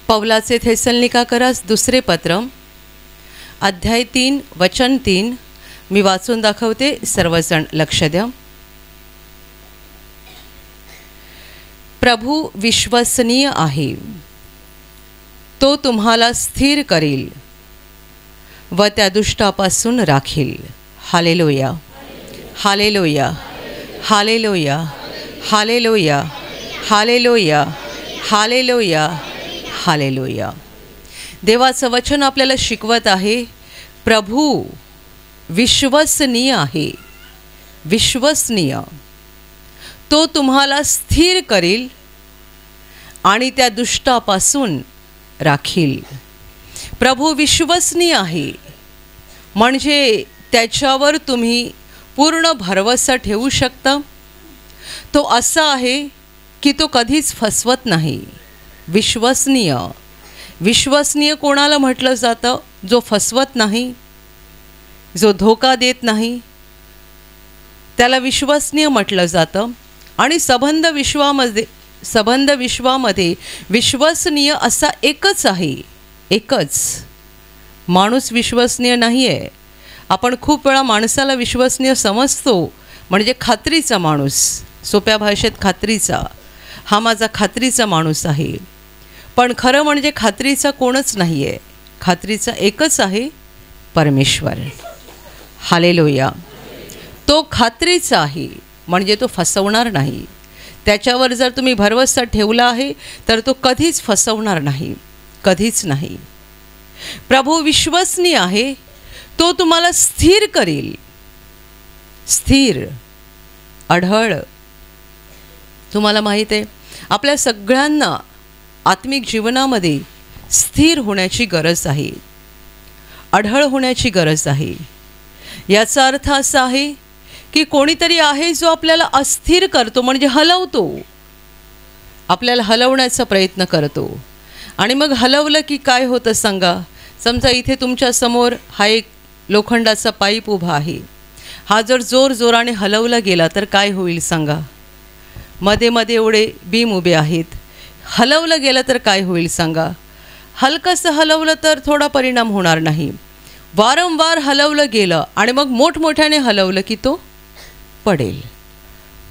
पौलाचे थेसलनिकाकरास दुसरे पत्र अध्याय 3 वचन 3 मी वाचून दाखवते, सर्वजण लक्ष द्या. प्रभू विश्वसनीय आहे, तो तुम्हाला स्थिर करील व त्या दुष्टापासून राखील. Hallelujah, hallelujah, hallelujah, hallelujah, hallelujah, hallelujah, hallelujah. देवाचं वचन आपल्याला शिकवत आहे, प्रभू विश्वसनीय आहे, विश्वसनीय, तो तुम्हाला स्थिर करील आणि त्या दुष्टापासून राखील. प्रभू विश्वसनीय आहे म्हणजे त्याच्यावर तुम्ही पूर्ण भरवसा ठेवू शकता. तो असा आहे की तो कधीच फसवत नाही. विश्वसनीय, विश्वसनीय कोणाला म्हटलं जातं? जो फसवत नाही, जो धोका देत नाही, त्याला विश्वसनीय म्हटलं जातं. आणि संबंध विश्वामध्ये विश्वसनीय असा एकच आहे, एकच. माणूस विश्वसनीय नाही आहे. आपण खूप वेळा माणसाला विश्वसनीय समजतो, म्हणजे खात्रीचा माणूस, सोप्या भाषेत खात्रीचा, हा माझा खात्रीचा माणूस आहे. पण खरं म्हणजे खात्रीचा कोणच नाही आहे. खात्रीचा एकच आहे, परमेश्वर. हालेलुया. तो खात्रीचा आहे म्हणजे तो फसवणार नाही. त्याच्यावर जर तुम्ही भरवसा ठेवला आहे तर तो कधीच फसवणार नाही, कधीच नाही. प्रभू विश्वसनीय आहे, तो तुम्हाला स्थिर करील. स्थिर, अढळ. तुम्हाला माहीत आहे, आपल्या सगळ्यांना आत्मिक जीवनामध्ये स्थिर होण्याची गरज आहे, अढळ होण्याची गरज आहे. याचा अर्थ असा आहे की कोणीतरी आहे जो आपल्याला अस्थिर करतो, म्हणजे हलवतो, आपल्याला हलवण्याचा प्रयत्न करतो. आणि मग हलवलं की काय होतं सांगा? समजा इथे तुमच्या समोर हा एक लोखंडाचा पाईप उभा आहे. हा जर जोराने हलवला गेला तर काय होईल सांगा? मध्ये मध्ये एवढे बीम उभे आहेत. हलवलं गेलं तर काय होईल सांगा? हलकंसं हलवलं तर थोडा परिणाम होणार नाही. वारंवार हलवलं गेलं आणि मग मोठमोठ्याने हलवलं की तो पडेल.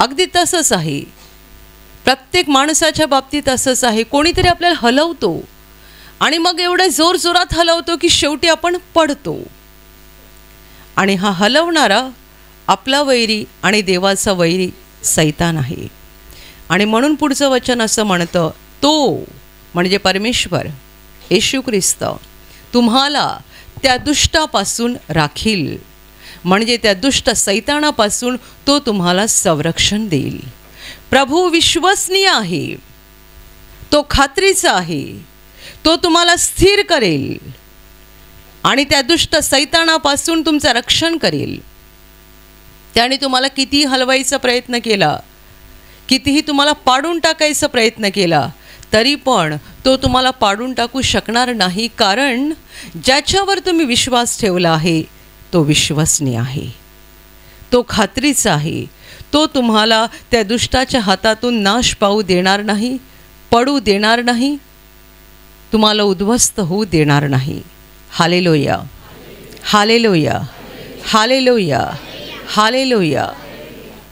अगदी तसंच आहे, प्रत्येक माणसाच्या बाबतीत असंच आहे. कोणीतरी आपल्याला हलवतो आणि मग एवढं जोरात हलवतो की शेवटी आपण पडतो. आणि हा हलवणारा आपला वैरी आणि देवाचा वैरी सैतान आहे. आणि म्हणून पुढचं वचन असं म्हणतं, तो म्हणजे परमेश्वर येशू ख्रिस्त तुम्हाला त्या दुष्टापासून राखील, म्हणजे त्या दुष्ट सैतानापासून तो तुम्हाला संरक्षण देईल. प्रभू विश्वसनीय आहे, तो खात्रीचा आहे, तो तुम्हाला स्थिर करेल आणि त्या दुष्ट सैतानापासून तुमचं रक्षण करेल. त्याने तुम्हाला कितीही हलवायचा प्रयत्न केला, कितीही तुम्हाला पाडून टाकायचा प्रयत्न केला, तरी पण तो तुम्हाला पाडून टाकू शकणार नाही. कारण ज्याच्यावर तुम्ही विश्वास ठेवला आहे तो विश्वसनीय आहे, तो खात्रीचा आहे. तो तुम्हाला त्या दुष्टाच्या हातातून नाश पावू देणार नाही, पडू देणार नाही, तुम्हाला उद्ध्वस्त होऊ देणार नाही. Hallelujah, hallelujah, hallelujah, hallelujah.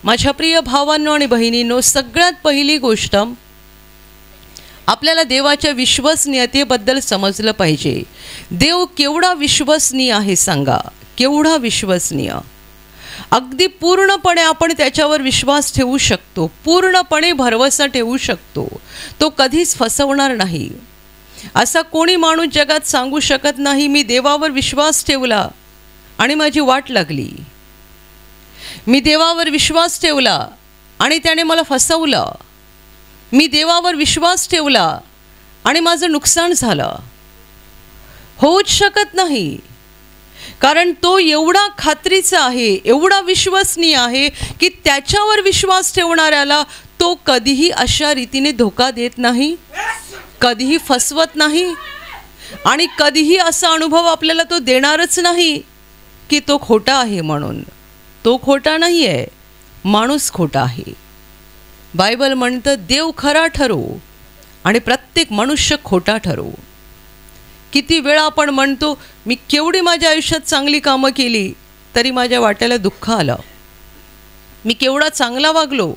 माझ्या प्रिय भावांनो आणि बहिणींनो, सगळ्यात पहिली गोष्ट आपल्याला देवाच्या विश्वसनीयतेबद्दल समजलं पाहिजे. देव केवढा विश्वसनीय आहे सांगा, केवढा विश्वसनीय. अगदी पूर्णपणे आपण त्याच्यावर विश्वास ठेवू शकतो, पूर्णपणे भरवसा ठेवू शकतो. तो कधीच फसवणार नाही. असा कोणी माणूस जगात सांगू शकत नाही, मी देवावर विश्वास ठेवला आणि माझी वाट लागली, मी देवावर विश्वास ठेवला आणि त्याने मला फसवलं, मी देवावर विश्वास ठेवला आणि माझं नुकसान झालं. होऊच शकत नाही. कारण तो एवढा खात्रीचा आहे, एवढा विश्वसनीय आहे की त्याच्यावर विश्वास ठेवणाऱ्याला तो कधीही अशा रीतीने धोका देत नाही, कधीही फसवत नाही आणि कधीही असा अनुभव आपल्याला तो देणारच नाही की तो खोटा आहे म्हणून. तो खोटा नाही आहे, माणूस खोटा आहे. बायबल म्हणतं देव खरा ठरो आणि प्रत्येक मनुष्य खोटा ठरवू. किती वेळा आपण म्हणतो मी केवढी माझ्या आयुष्यात चांगली कामं केली तरी माझ्या वाट्याला दुःख आलं, मी केवढा चांगला वागलो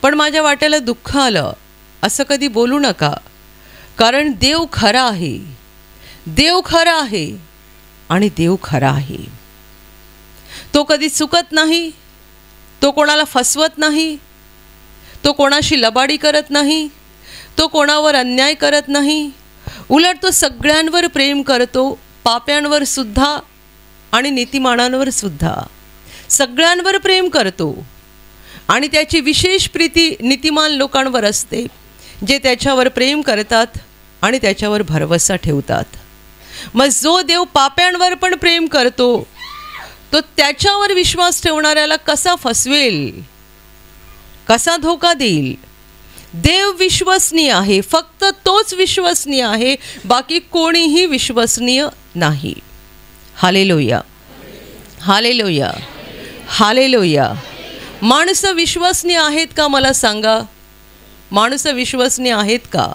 पण माझ्या वाट्याला दुःख आलं. असं कधी बोलू नका, कारण देव खरा आहे, देव खरा आहे आणि देव खरा आहे. तो कधी चुकत नाही, तो कोणाला फसवत नाही, तो कोणाशी लबाडी करत नाही, तो कोणावर अन्याय करत नाही. उलट तो सगळ्यांवर प्रेम करतो, पाप्यांवर सुद्धा आणि नीतिमानांवर सुद्धा सगळ्यांवर प्रेम करतो. आणि त्याची विशेष प्रीती नीतिमान लोकांवर असते, जे त्याच्यावर प्रेम करतात आणि त्याच्यावर भरवसा ठेवतात. मग जो देव पाप्यांवर पण प्रेम करतो तो त्याच्यावर विश्वास ठेवणाऱ्याला कसा फसवेल, कसा धोका देईल? देव विश्वसनीय आहे, फक्त तोच विश्वसनीय आहे, बाकी कोणीही विश्वसनीय नाही. Hallelujah, hallelujah, hallelujah. माणसं विश्वसनीय आहेत का मला सांगा? माणसं विश्वसनीय आहेत का?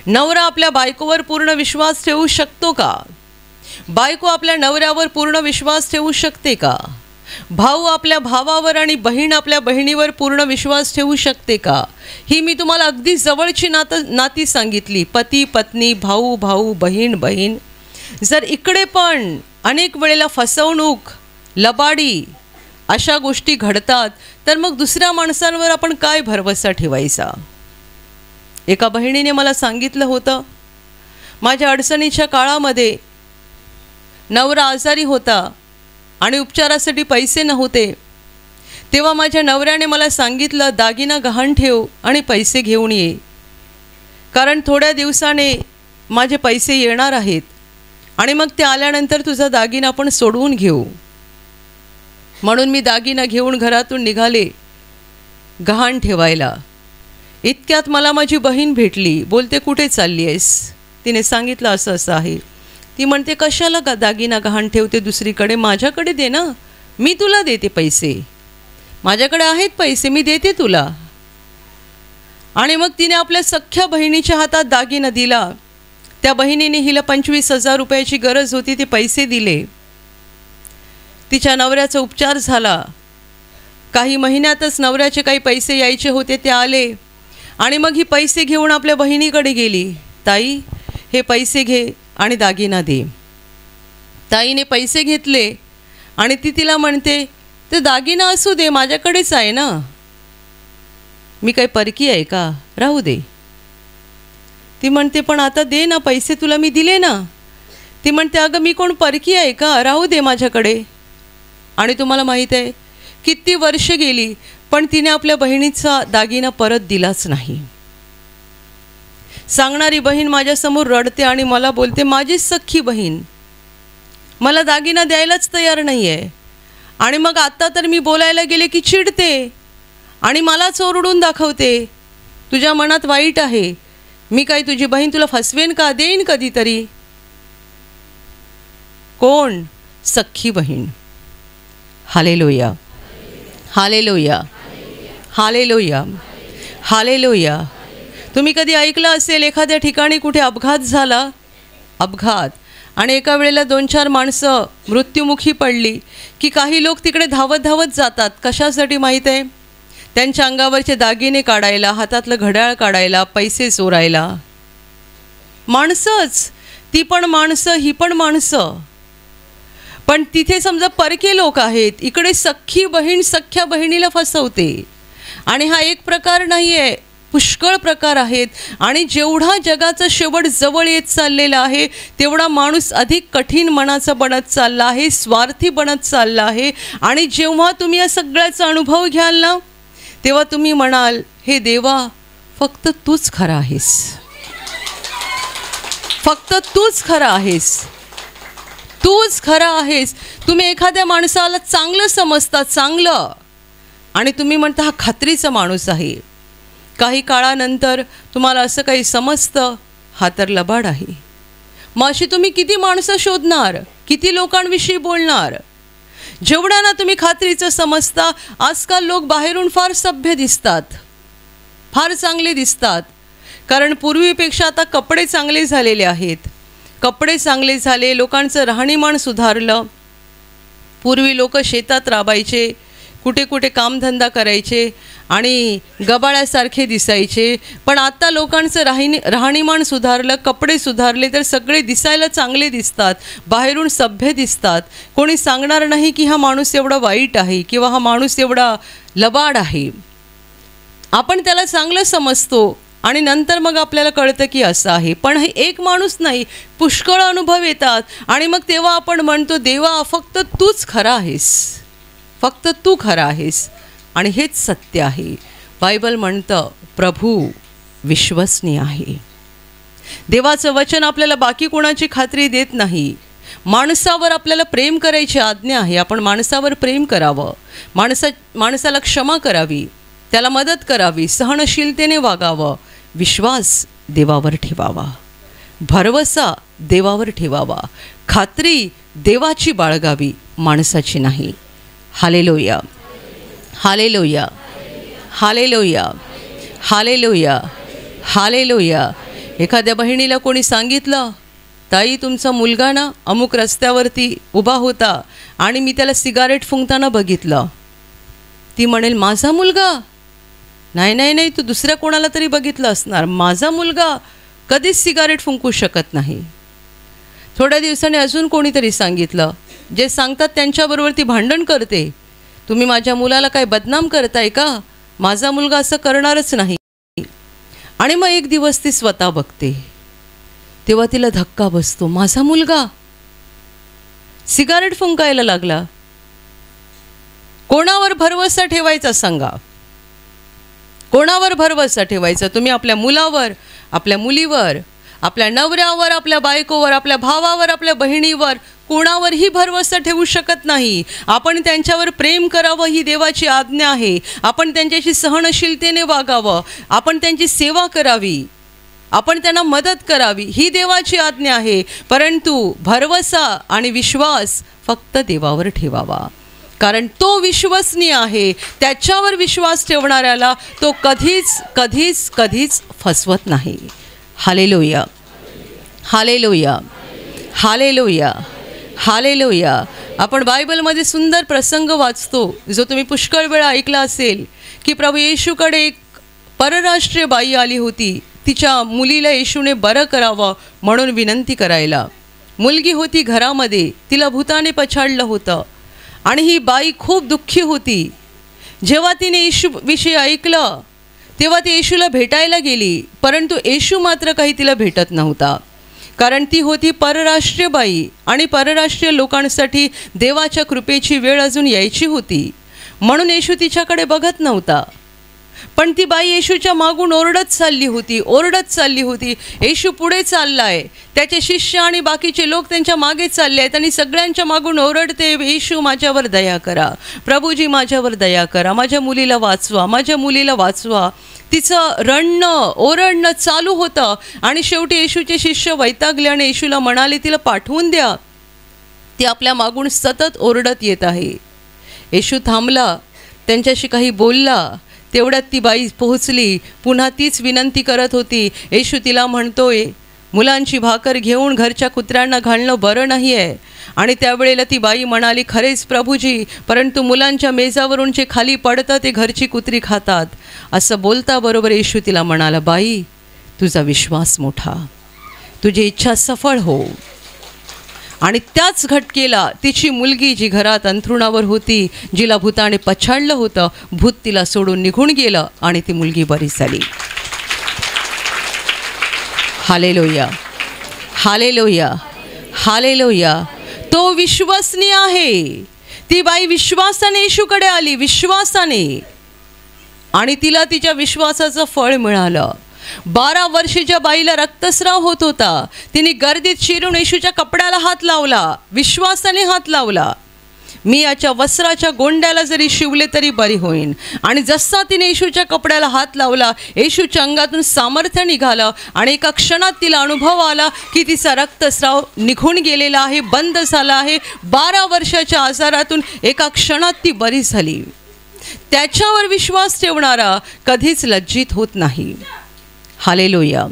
नवरा आपल्या बायकोवर पूर्ण विश्वास ठेवू शकतो का? बायको आपल्या नवऱ्यावर पूर्ण विश्वास ठेवू शकते का? भाऊ आपल्या भावावर आणि बहीण आपल्या बहिणीवर पूर्ण विश्वास ठेवू शकते का? ही मी तुम्हाला अगदी जवळची नाती सांगितली. पती पत्नी, भाऊ भाऊ, बहीण बहीण. जर इकडे पण अनेक वेळेला फसवणूक, लबाडी अशा गोष्टी घडतात तर मग दुसऱ्या माणसांवर आपण काय भरवसा ठेवायचा? एका बहिणीने मला सांगितलं होतं, माझ्या अडचणीच्या काळामध्ये नवरा आजारी होता आणि उपचारासाठी पैसे नव्हते, तेव्हा माझ्या नवऱ्याने मला सांगितलं दागिना गहाण ठेव आणि पैसे घेऊन ये, कारण थोड्या दिवसाने माझे पैसे येणार आहेत आणि मग ते आल्यानंतर तुझा दागिना आपण सोडवून घेऊ. म्हणून मी दागिना घेऊन घरातून निघाले गहाण ठेवायला. इतक्यात मला माझी बहीण भेटली. बोलते कुठे चालली आहेस? तिने सांगितलं असं असं आहे. ती म्हणते कशाला दागिना गहाण ठेवते दुसरीकडे, माझ्याकडे दे ना, मी तुला देते पैसे, माझ्याकडे आहेत पैसे, मी देते तुला. आणि मग तिने आपल्या सख्ख्या बहिणीच्या हातात दागिना दिला. त्या बहिणीने हिला 25,000 रुपयाची गरज होती, ते पैसे दिले. तिच्या नवऱ्याचा उपचार झाला. काही महिन्यातच नवऱ्याचे काही पैसे यायचे होते, ते आले. आणि मग ही पैसे घेऊन आपल्या बहिणीकडे गेली. ताई हे पैसे घे आणि दागिना दे. ताईने पैसे घेतले आणि ती तिला म्हणते ते दागिना असू दे, माझ्याकडेच आहे ना, मी काही परकी आहे का, राहू दे. ती म्हणते पण आता दे ना पैसे, तुला मी दिले ना. ती म्हणते अगं मी कोण परकी आहे का, राहू दे माझ्याकडे. आणि तुम्हाला माहीत आहे किती वर्ष गेली पण तिने आपल्या बहिणीचा दागिना परत दिलाच नाही. सांगणारी बहीण माझ्यासमोर रडते आणि मला बोलते माझी सख्खी बहीण मला दागिना द्यायलाच तयार नाही आहे. आणि मग आता तर मी बोलायला गेले की चिडते आणि मलाच ओरडून दाखवते, तुझ्या मनात वाईट आहे, मी काय तुझी बहीण तुला फसवेन का, देईन कधीतरी. कोण? सख्खी बहीण. Hallelujah, hallelujah, hallelujah, hallelujah. तुम्ही कधी ऐकलं असेल एखाद्या ठिकाणी कुठे अपघात झाला, अपघात, आणि एका वेळेला 2-4 माणसं मृत्युमुखी पडली की काही लोक तिकडे धावत धावत जातात. कशासाठी माहीत आहे? त्यांच्या अंगावरचे दागिने काढायला, हातातलं घड्याळ काढायला, पैसे चोरायला. माणसंच, ती पण माणसं, ही पण माणसं. पण तिथे समजा परके लोक आहेत, इकडे सख्खी बहीण सख्ख्या बहिणीला फसवते. आणि हा एक प्रकार नाही आहे, पुष्कळ प्रकार आहेत. आणि जेवढा जगाचा शेवट जवळ येत चाललेला आहे तेवढा माणूस अधिक कठीण मनाचा बनत चालला आहे, स्वार्थी बनत चालला आहे. आणि जेव्हा तुम्ही या सगळ्याचा अनुभव घ्याल ना, तेव्हा तुम्ही म्हणाल हे देवा फक्त तूच खरा आहेस, फक्त तूच खरा आहेस, तूच खरा आहेस. तुम्ही एखाद्या माणसाला चांगलं समजता, चांगलं, आणि तुम्ही म्हणता हा खात्रीचा माणूस आहे. काही काळानंतर तुम्हाला असं काही समजतं हा तर लबाड आहे. मग अशी तुम्ही किती माणसं शोधणार, किती लोकांविषयी बोलणार? जेवढा ना तुम्ही खात्रीचं समजता. आजकाल लोक बाहेरून फार सभ्य दिसतात, फार चांगले दिसतात, कारण पूर्वीपेक्षा आता कपडे चांगले झालेले आहेत. कपडे चांगले झाले, लोकांचं राहणीमान सुधारलं. पूर्वी लोक शेतात राबायचे, कुठे कुठे कामधंदा करायचे आणि गबाळ्यासारखे दिसायचे. पण आता लोकांचं राहणीमान सुधारलं, कपडे सुधारले तर सगळे दिसायला चांगले दिसतात, बाहेरून सभ्य दिसतात. कोणी सांगणार नाही की हा माणूस एवढा वाईट आहे किंवा हा माणूस एवढा लबाड आहे. आपण त्याला चांगलं समजतो आणि नंतर मग आपल्याला कळतं की असं आहे. पण हे एक माणूस नाही, पुष्कळ अनुभव येतात आणि मग तेव्हा आपण म्हणतो देवा फक्त तूच खरा आहेस, फक्त तू खरा आहेस आणि हेच सत्य आहे. बायबल म्हणतं प्रभू विश्वसनीय आहे. देवाचं वचन आपल्याला बाकी कोणाची खात्री देत नाही. माणसावर आपल्याला प्रेम करायची आज्ञा आहे. आपण माणसावर प्रेम करावं, माणसाला क्षमा करावी, त्याला मदत करावी, सहनशीलतेने वागावं, विश्वास देवावर ठेवावा, भरवसा देवावर ठेवावा, खात्री देवाची बाळगावी, माणसाची नाही. Hallelujah, hallelujah, hallelujah, hallelujah, hallelujah. एखाद्या बहिणीला कोणी सांगितलं, ताई तुमचा मुलगा ना अमुक रस्त्यावरती उभा होता आणि मी त्याला सिगारेट फुंकताना बघितलं. ती म्हणेल माझा मुलगा? नाही नाही नाही, तू दुसऱ्या कोणाला तरी बघितलं असणार, माझा मुलगा कधीच सिगारेट फुंकू शकत नाही. थोड्या दिवसांनी अजून कोणीतरी सांगितलं, जे सांगतात त्यांच्याबरोबर ती भांडण करते, तुम्ही माझ्या मुलाला काय बदनाम करताय का, माझा मुलगा असं करणारच नाही. आणि मग एक दिवस ती स्वतः बघते, तेव्हा तिला धक्का बसतो, माझा मुलगा सिगारेट फुंकायला लागला. कोणावर भरवसा ठेवायचा सांगा, कोणावर भरवसा ठेवायचा? तुम्ही आपल्या मुलावर, आपल्या मुलीवर, आपल्या नवऱ्यावर, आपल्या बायकोवर, आपल्या भावावर, आपल्या बहिणीवर, कोणावरही भरवसा ठेवू शकत नाही. आपण त्यांच्यावर प्रेम करावं ही देवाची आज्ञा आहे. आपण त्यांच्याशी सहनशीलतेने वागावं, आपण त्यांची सेवा करावी, आपण त्यांना मदत करावी ही देवाची आज्ञा आहे. परंतु भरवसा आणि विश्वास फक्त देवावर ठेवावा, कारण तो विश्वसनीय आहे. त्याच्यावर विश्वास ठेवणाऱ्याला तो कधीच कधीच कधीच फसवत नाही. Hallelujah, hallelujah, hallelujah, hallelujah. आपण बायबलमध्ये सुंदर प्रसंग वाचतो, जो तुम्ही पुष्कळ वेळा ऐकला असेल, की प्रभू येशूकडे एक परराष्ट्रीय बाई आली होती. तिच्या मुलीला येशूने बरं करावं म्हणून विनंती करायला. मुलगी होती घरामध्ये, तिला भूताने पछाडलं होतं आणि ही बाई खूप दुःखी होती. जेव्हा तिने येशूविषयी ऐकलं तेव्हा ती येशूला भेटायला गेली, परंतु येशू मात्र काही तिला भेटत नव्हता, कारण ती होती परराष्ट्रीय बाई आणि परराष्ट्रीय लोकांसाठी देवाच्या कृपेची वेळ अजून यायची होती, म्हणून येशू तिच्याकडे बघत नव्हता. पण ती बाई येशूच्या मागून ओरडत चालली होती, ओरडत चालली होती. येशू पुढे चाललाय, त्याचे शिष्य आणि बाकीचे लोक त्यांच्या मागे चालले आहेत आणि सगळ्यांच्या मागून ओरडते, येशू माझ्यावर दया करा, प्रभूजी माझ्यावर दया करा, माझ्या मुलीला वाचवा, माझ्या मुलीला वाचवा. तिचं रडणं ओरडणं चालू होतं आणि शेवटी येशूचे शिष्य वैतागल्याने येशूला म्हणाले, तिला पाठवून द्या, ती आपल्या मागून सतत ओरडत येत आहे. येशू थांबला, त्यांच्याशी काही बोलला. तेवढ्यात ती बाई पोहोचली, पुन्हा तीच विनंती करत होती. येशू तिला म्हणतोय, मुलांची भाकर घेऊन घरच्या कुत्र्यांना घालणं बरं नाही आहे. आणि त्यावेळेला ती बाई म्हणाली, खरेच प्रभूजी, परंतु मुलांच्या मेजावरून जे खाली पडतं ते घरची कुत्री खातात. असं बोलता बरोबर येशू तिला म्हणाला, बाई तुझा विश्वास मोठा, तुझी इच्छा सफळ हो. आणि त्याच घटकेला तिची मुलगी, जी घरात अंथरुणावर होती, जिला भूताने पछाडलं होतं, भूत तिला सोडून निघून गेलं आणि ती मुलगी बरी झाली. Hallelujah, hallelujah, hallelujah. तो विश्वसनीय आहे. ती बाई विश्वासाने येशूकडे आली, विश्वासाने, आणि तिला तिच्या विश्वासाचं फळ मिळालं. 12 वर्षाच्या बाईला रक्तस्राव होत होता. तिने गर्दीत शिरून येशूच्या कपड्याला हात लावला, विश्वासाने हात लावला. मी याच्या वस्त्राच्या गोंड्याला जरी शिवले तरी बरी होईन. आणि जसा तिने येशूच्या कपड्याला हात लावला, येशूच्या अंगातून सामर्थ्य निघालं आणि एका क्षणात तिला अनुभव आला की तिचा रक्तस्राव निघून गेलेला आहे, बंद झाला आहे. 12 वर्षाच्या आजारातून एका क्षणात ती बरी झाली. त्याच्यावर विश्वास ठेवणारा कधीच लज्जित होत नाही. Hallelujah,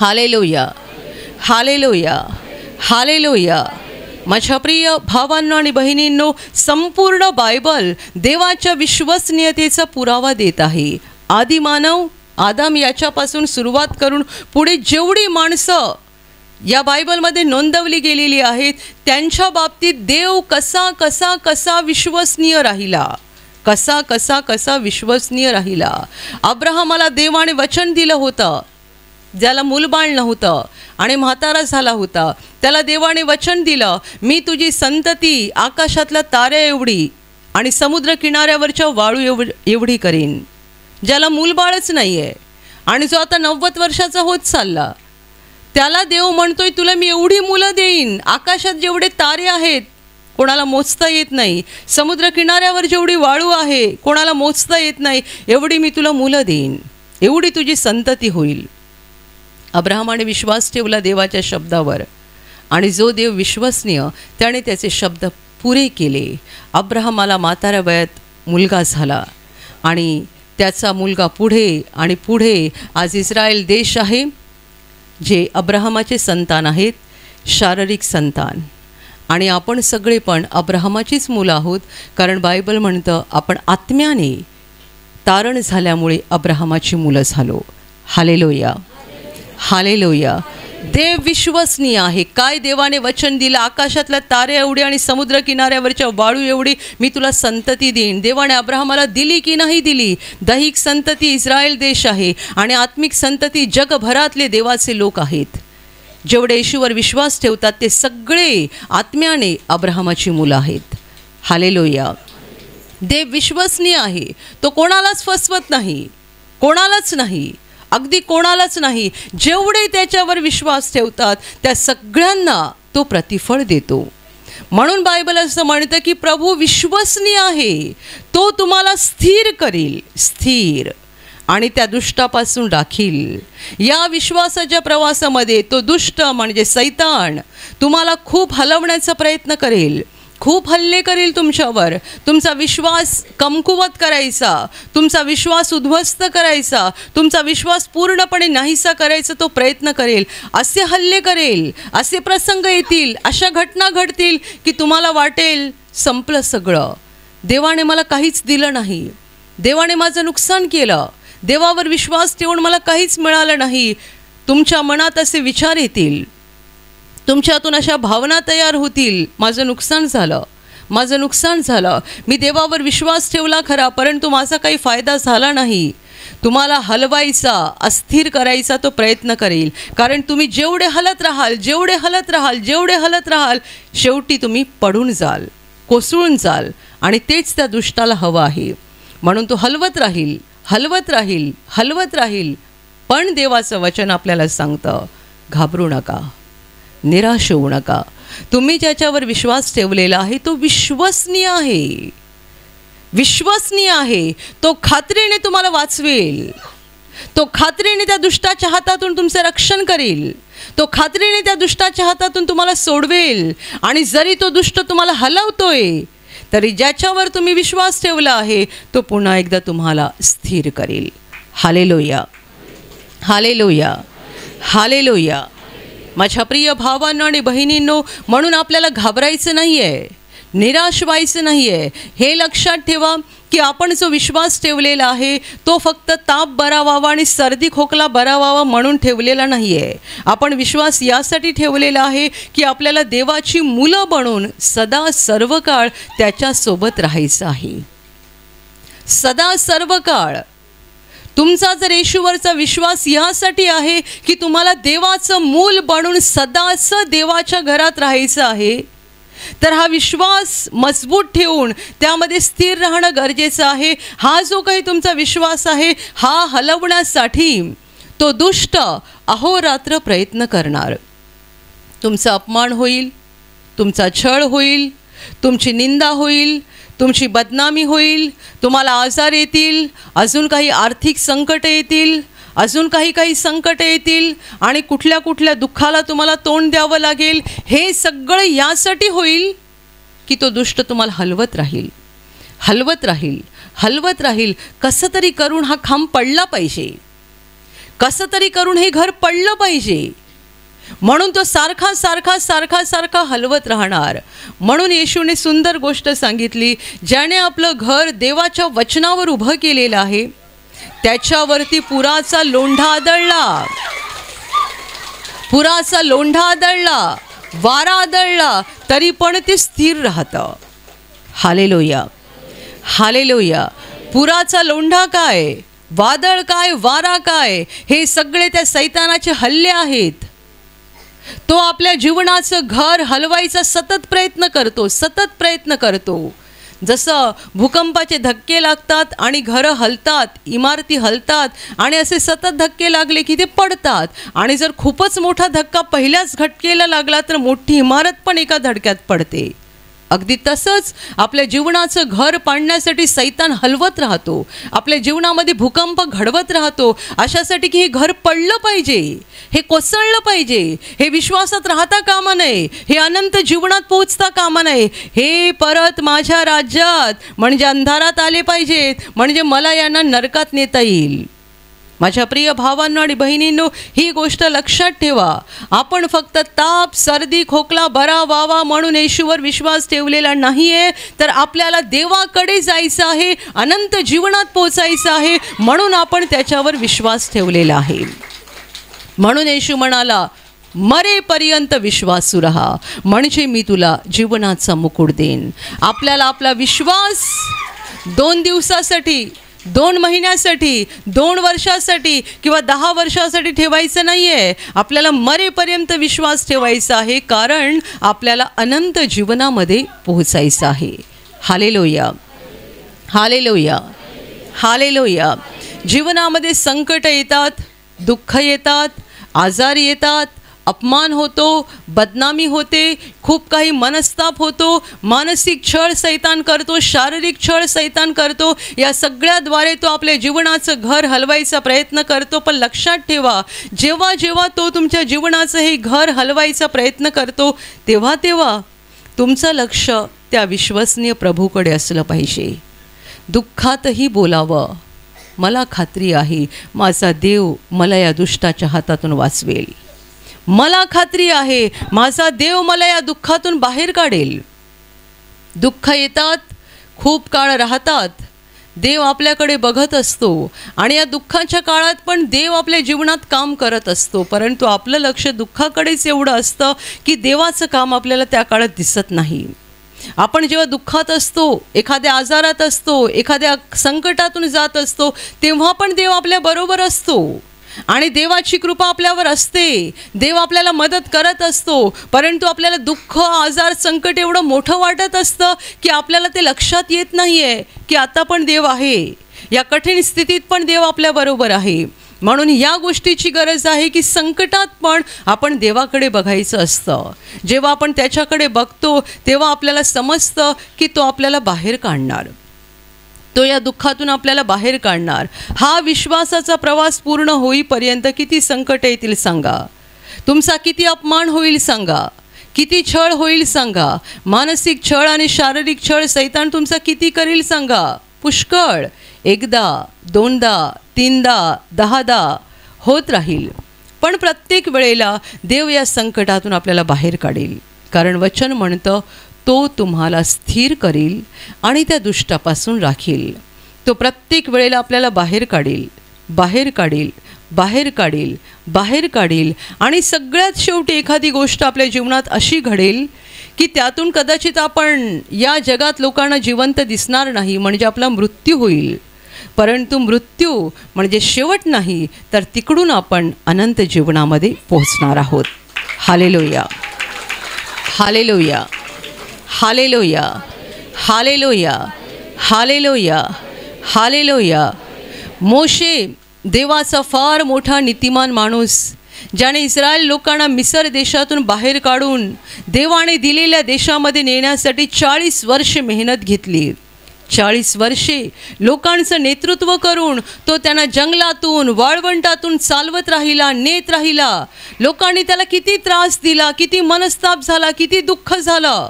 hallelujah, hallelujah, hallelujah. माझ्या प्रिय भावांनो आणि बहिणींनो, संपूर्ण बायबल देवाच्या विश्वसनीयतेचा पुरावा देत आहे. आदिमानव आदाम याच्यापासून सुरुवात करून पुढे जेवढी माणसं या बायबलमध्ये नोंदवली गेलेली आहेत, त्यांच्या बाबतीत देव कसा कसा कसा विश्वसनीय राहिला, कसा कसा कसा विश्वसनीय राहिला. अब्राहमाला देवाने वचन दिलं होतं, ज्याला मूलबाळ नव्हतं आणि म्हातारा झाला होता, त्याला देवाने वचन दिलं, मी तुझी संतती आकाशातल्या ताऱ्या एवढी आणि समुद्र किनाऱ्यावरच्या वाळू एवढी करीन. ज्याला मूलबाळच नाही आहे आणि जो आता 90 वर्षाचा होत चालला, त्याला देव म्हणतोय, तुला मी एवढी मुलं देईन. आकाशात जेवढे तारे आहेत कोणाला मोजता येत नाही, समुद्र किनाऱ्यावर जेवढी वाळू आहे कोणाला मोजता येत नाही, एवढी मी तुला मुलं देईन, एवढी तुझी संतती होईल. अब्राहमाने विश्वास ठेवला देवाच्या शब्दावर आणि जो देव विश्वसनीय त्याने त्याचे शब्द पुरे केले. अब्राहमाला म्हाताऱ्या वयात मुलगा झाला आणि त्याचा मुलगा पुढे आणि पुढे आज इस्रायल देश आहे, जे अब्राहमाचे संतान आहेत, शारीरिक संतान. आणि आपण सगळे पण अब्राहमाचीच मुलं आहोत, कारण बायबल म्हणतं आपण आत्म्याने तारण झाल्यामुळे अब्राहमाची मुलं झालो. Hallelujah, hallelujah. देव विश्वसनीय आहे. काय देवाने वचन दिलं, आकाशातल्या तारे एवढे आणि समुद्र किनाऱ्यावरच्या वाळू एवढी मी तुला संतती देईन. देवाने अब्राहमाला दिली की नाही दिली? दैहिक संतती इस्रायल देश आहे आणि आत्मिक संतती जगभरातले देवाचे लोक आहेत. जेवढे येशूवर विश्वास ठेवतात ते सगळे आत्म्याने अब्राहमाची मुलं आहेत. हालेलुया. देव विश्वसनीय आहे. तो कोणालाच फसवत नाही, कोणालाच नाही, अगदी कोणालाच नाही. जेवढे त्याच्यावर विश्वास ठेवतात त्या सगळ्यांना तो प्रतिफळ देतो. म्हणून बायबल असं म्हणतं की प्रभू विश्वसनीय आहे, तो तुम्हाला स्थिर करील, स्थिर, आणि त्या दुष्टापासून राखील. या विश्वासाच्या प्रवासामध्ये तो दुष्ट म्हणजे सैतान तुम्हाला खूप हलवण्याचा प्रयत्न करेल, खूप हल्ले करेल तुमच्यावर. तुमचा विश्वास कमकुवत करायचा, तुमचा विश्वास उद्ध्वस्त करायचा, तुमचा विश्वास पूर्णपणे नाहीसा करायचा तो प्रयत्न करेल. असे हल्ले करेल, असे प्रसंग येतील, अशा घटना घडतील की तुम्हाला वाटेल संपलं सगळं, देवाने मला काहीच दिलं नाही, देवाने माझं नुकसान केलं, देवावर विश्वास ठेवून मला काहीच मिळालं नाही. तुमच्या मनात असे विचार येतील, तुमच्यातून अशा भावना तयार होतील, माझं नुकसान झालं, माझं नुकसान झालं, मी देवावर विश्वास ठेवला खरा परंतु माझा काही फायदा झाला नाही. तुम्हाला हलवायचा, अस्थिर करायचा तो प्रयत्न करेल. कारण तुम्ही जेवढे हलत राहाल, जेवढे हलत राहाल, जेवढे हलत राहाल, शेवटी तुम्ही पडून जाल, कोसळून जाल. आणि तेच त्या दुष्टाला हवं आहे. म्हणून तो हलवत राहील, हलवत राहील, हलवत राहील. पण देवाचं वचन आपल्याला सांगतं, घाबरू नका, निराश होऊ नका. तुम्ही ज्याच्यावर विश्वास ठेवलेला आहे तो विश्वसनीय आहे, विश्वसनीय आहे. तो खात्रीने तुम्हाला वाचवेल, तो खात्रीने त्या दुष्टाच्या हातातून तुमचे रक्षण करेल, तो खात्रीने त्या दुष्टाच्या हातातून तुम्हाला सोडवेल. आणि जरी तो दुष्ट तुम्हाला हलवतोय तरी ज्याच्यावर तुम्ही विश्वास ठेवला आहे तो पुन्हा एकदा तुम्हाला स्थिर करेल. Hallelujah, hallelujah, hallelujah. माझ्या प्रिय भावांनो आणि बहिणींनो, म्हणून आपल्याला घाबरायचं नाही आहे, निराश व्हायचं नाही आहे. हे लक्षात ठेवा की आपण जो विश्वास ठेवलेला आहे तो फक्त ताप बरा व्हावा आणि सर्दी खोकला बरा व्हावा म्हणून ठेवलेला नाही आहे. आपण विश्वास यासाठी ठेवलेला आहे की आपल्याला देवाची मुलं बनून सदा सर्व काळ त्याच्यासोबत राहायचं आहे, सदा सर्व काळ. तुमचा जर येशूवरचा विश्वास यासाठी आहे की तुम्हाला देवाचं मूल बनून सदाच देवाच्या घरात राहायचं आहे, तर हा विश्वास मजबूत ठेवून त्यामध्ये स्थिर राहणं गरजेचं आहे. हा जो काही तुमचा विश्वास आहे हा हलवण्यासाठी तो दुष्ट अहोरात्र प्रयत्न करणार. तुमचा अपमान होईल, तुमचा छळ होईल, तुमची निंदा होईल, तुमची बदनामी होईल, तुम्हाला आजार येतील, अजून काही आर्थिक संकट येतील, अजून काही संकट येतील आणि कुठल्या कुठल्या दुःखाला तुम्हाला तोंड द्यावं लागेल. हे सगळं यासाठी होईल की तो दुष्ट तुम्हाला हलवत राहील, हलवत राहील, हलवत राहील. कसं तरी करून हा खांब पडला पाहिजे, कसं तरी करून हे घर पडलं पाहिजे, म्हणून तो सारखा सारखा सारखा सारखा हलवत राहणार. म्हणून येशूने सुंदर गोष्ट सांगितली, ज्याने आपलं घर देवाच्या वचनावर उभं केलेलं आहे त्याच्यावरती पुराचा लोंढा आदळला, पुराचा लोंढा आदळला, वारा आदळला तरी पण ते स्थिर राहतं. Hallelujah, hallelujah. पुराचा लोंढा काय, वादळ काय, वारा काय, हे सगळे त्या सैतानाचे हल्ले आहेत. तो आपल्या जीवनाचं घर हलवायचा सतत प्रयत्न करतो, सतत प्रयत्न करतो. जसं भूकंपाचे धक्के लागतात आणि घरं हलतात, इमारती हलतात आणि असे सतत धक्के लागले की ते पडतात. आणि जर खूपच मोठा धक्का पहिल्याच झटकेला लागला तर मोठी इमारत पण एका धडक्यात पडते. अगदी तसंच आपल्या जीवनाचं घर पाडण्यासाठी सैतान हलवत राहतो, आपल्या जीवनामध्ये भूकंप घडवत राहतो, अशासाठी की हे घर पडलं पाहिजे, हे कोसळलं पाहिजे, हे विश्वासात राहता कामा नये, हे अनंत जीवनात पोहोचता कामा नये, हे परत माझ्या राज्यात म्हणजे अंधारात आले पाहिजेत, म्हणजे मला यांना नरकात नेता येईल. माझ्या प्रिय भावांनो आणि बहिणींनो, ही गोष्ट लक्षात ठेवा. आपण फक्त ताप, सर्दी, खोकला बरा व्हावा म्हणून येशूवर विश्वास ठेवलेला नाही आहे, तर आपल्याला देवाकडे जायचं आहे, अनंत जीवनात पोचायचं आहे, म्हणून आपण त्याच्यावर विश्वास ठेवलेला आहे. म्हणून येशू म्हणाला, मरेपर्यंत विश्वासू राहा म्हणजे मी तुला जीवनाचा मुकुट देईन. आपल्याला आपला विश्वास 2 दिवसासाठी, 2 महिन्यासाठी, 2 वर्षासाठी किंवा 10 वर्षासाठी ठेवायचं नाही आहे. आपल्याला मरेपर्यंत विश्वास ठेवायचा आहे, कारण आपल्याला अनंत जीवनामध्ये पोहोचायचं आहे. Hallelujah, hallelujah, hallelujah. जीवनामध्ये संकट येतात, दुःख येतात, आजार येतात, अपमान होतो, बदनामी होते, खूप काही मनस्ताप होतो, मानसिक छळ सैतान करतो, शारीरिक छळ सैतान करतो. या सगळ्याद्वारे तो आपल्या जीवनाचं घर हलवायचा प्रयत्न करतो. पण लक्षात ठेवा, जेव्हा जेव्हा तो तुमच्या जीवनाचं हे घर हलवायचा प्रयत्न करतो तेव्हा तेव्हा तुमचं लक्ष त्या विश्वसनीय प्रभूकडे असलं पाहिजे. दुःखातही बोलावं, मला खात्री आहे माझा देव मला या दुष्टाच्या हातातून वाचवेल, मला खात्री आहे माझा देव मला या दुःखातून बाहेर काढेल. दुःख येतात, खूप काळ राहतात, देव आपल्याकडे बघत असतो आणि या दुःखाच्या काळात पण देव आपल्या जीवनात काम करत असतो. परंतु आपलं लक्ष दुःखाकडेच एवढं असतं की देवाचं काम आपल्याला त्या काळात दिसत नाही. आपण जेव्हा दुःखात असतो, एखाद्या आजारात असतो, एखाद्या संकटातून जात असतो, तेव्हा पण देव आपल्या बरोबर असतो आणि देवाची कृपा आपल्यावर असते, देव आपल्याला मदत करत असतो. परंतु आपल्याला दुःख, आजार, संकट एवढं मोठं वाटत असतं की आपल्याला ते लक्षात येत नाही आहे की आता पण देव आहे, या कठीण स्थितीत पण देव आपल्याबरोबर आहे. म्हणून या गोष्टीची गरज आहे की संकटात पण आपण देवाकडे बघायचं असतं. जेव्हा आपण त्याच्याकडे बघतो तेव्हा आपल्याला समजतं की तो आपल्याला बाहेर काढणार, तो या दुःखातून आपल्याला बाहेर काढणार. हा विश्वासाचा प्रवास पूर्ण होईपर्यंत किती संकट येतील सांगा, तुमचा किती अपमान होईल सांगा, किती छळ होईल सांगा, मानसिक छळ आणि शारीरिक छळ सैतान तुमचा किती करील सांगा. पुष्कळ, एकदा, दोनदा, तीनदा, 10दा होत राहील. पण प्रत्येक वेळेला देव या संकटातून आपल्याला बाहेर काढेल, कारण वचन म्हणतं तो तुम्हाला स्थिर करील आणि त्या दुष्टापासून राखील. तो प्रत्येक वेळेला आपल्याला बाहेर काढेल, बाहेर काढेल, बाहेर काढेल, बाहेर काढेल. आणि सगळ्यात शेवटी एखादी गोष्ट आपल्या जीवनात अशी घडेल की त्यातून कदाचित आपण या जगात लोकांना जिवंत दिसणार नाही, म्हणजे आपला मृत्यू होईल. परंतु मृत्यू म्हणजे शेवट नाही, तर तिकडून आपण अनंत जीवनामध्ये पोहोचणार आहोत. Hallelujah, hallelujah, hallelujah, hallelujah, hallelujah, hallelujah. मोशे देवाचा फार मोठा नीतिमान माणूस, ज्याने इस्रायल लोकांना मिसर देशातून बाहेर काढून देवाने दिलेल्या देशामध्ये नेण्यासाठी 40 वर्षे मेहनत घेतली. 40 वर्षे लोकांचं नेतृत्व करून तो त्यांना जंगलातून, वाळवंटातून चालवत राहिला, नेत राहिला. लोकांनी त्याला किती त्रास दिला, किती मनस्ताप झाला, किती दुःख झालं.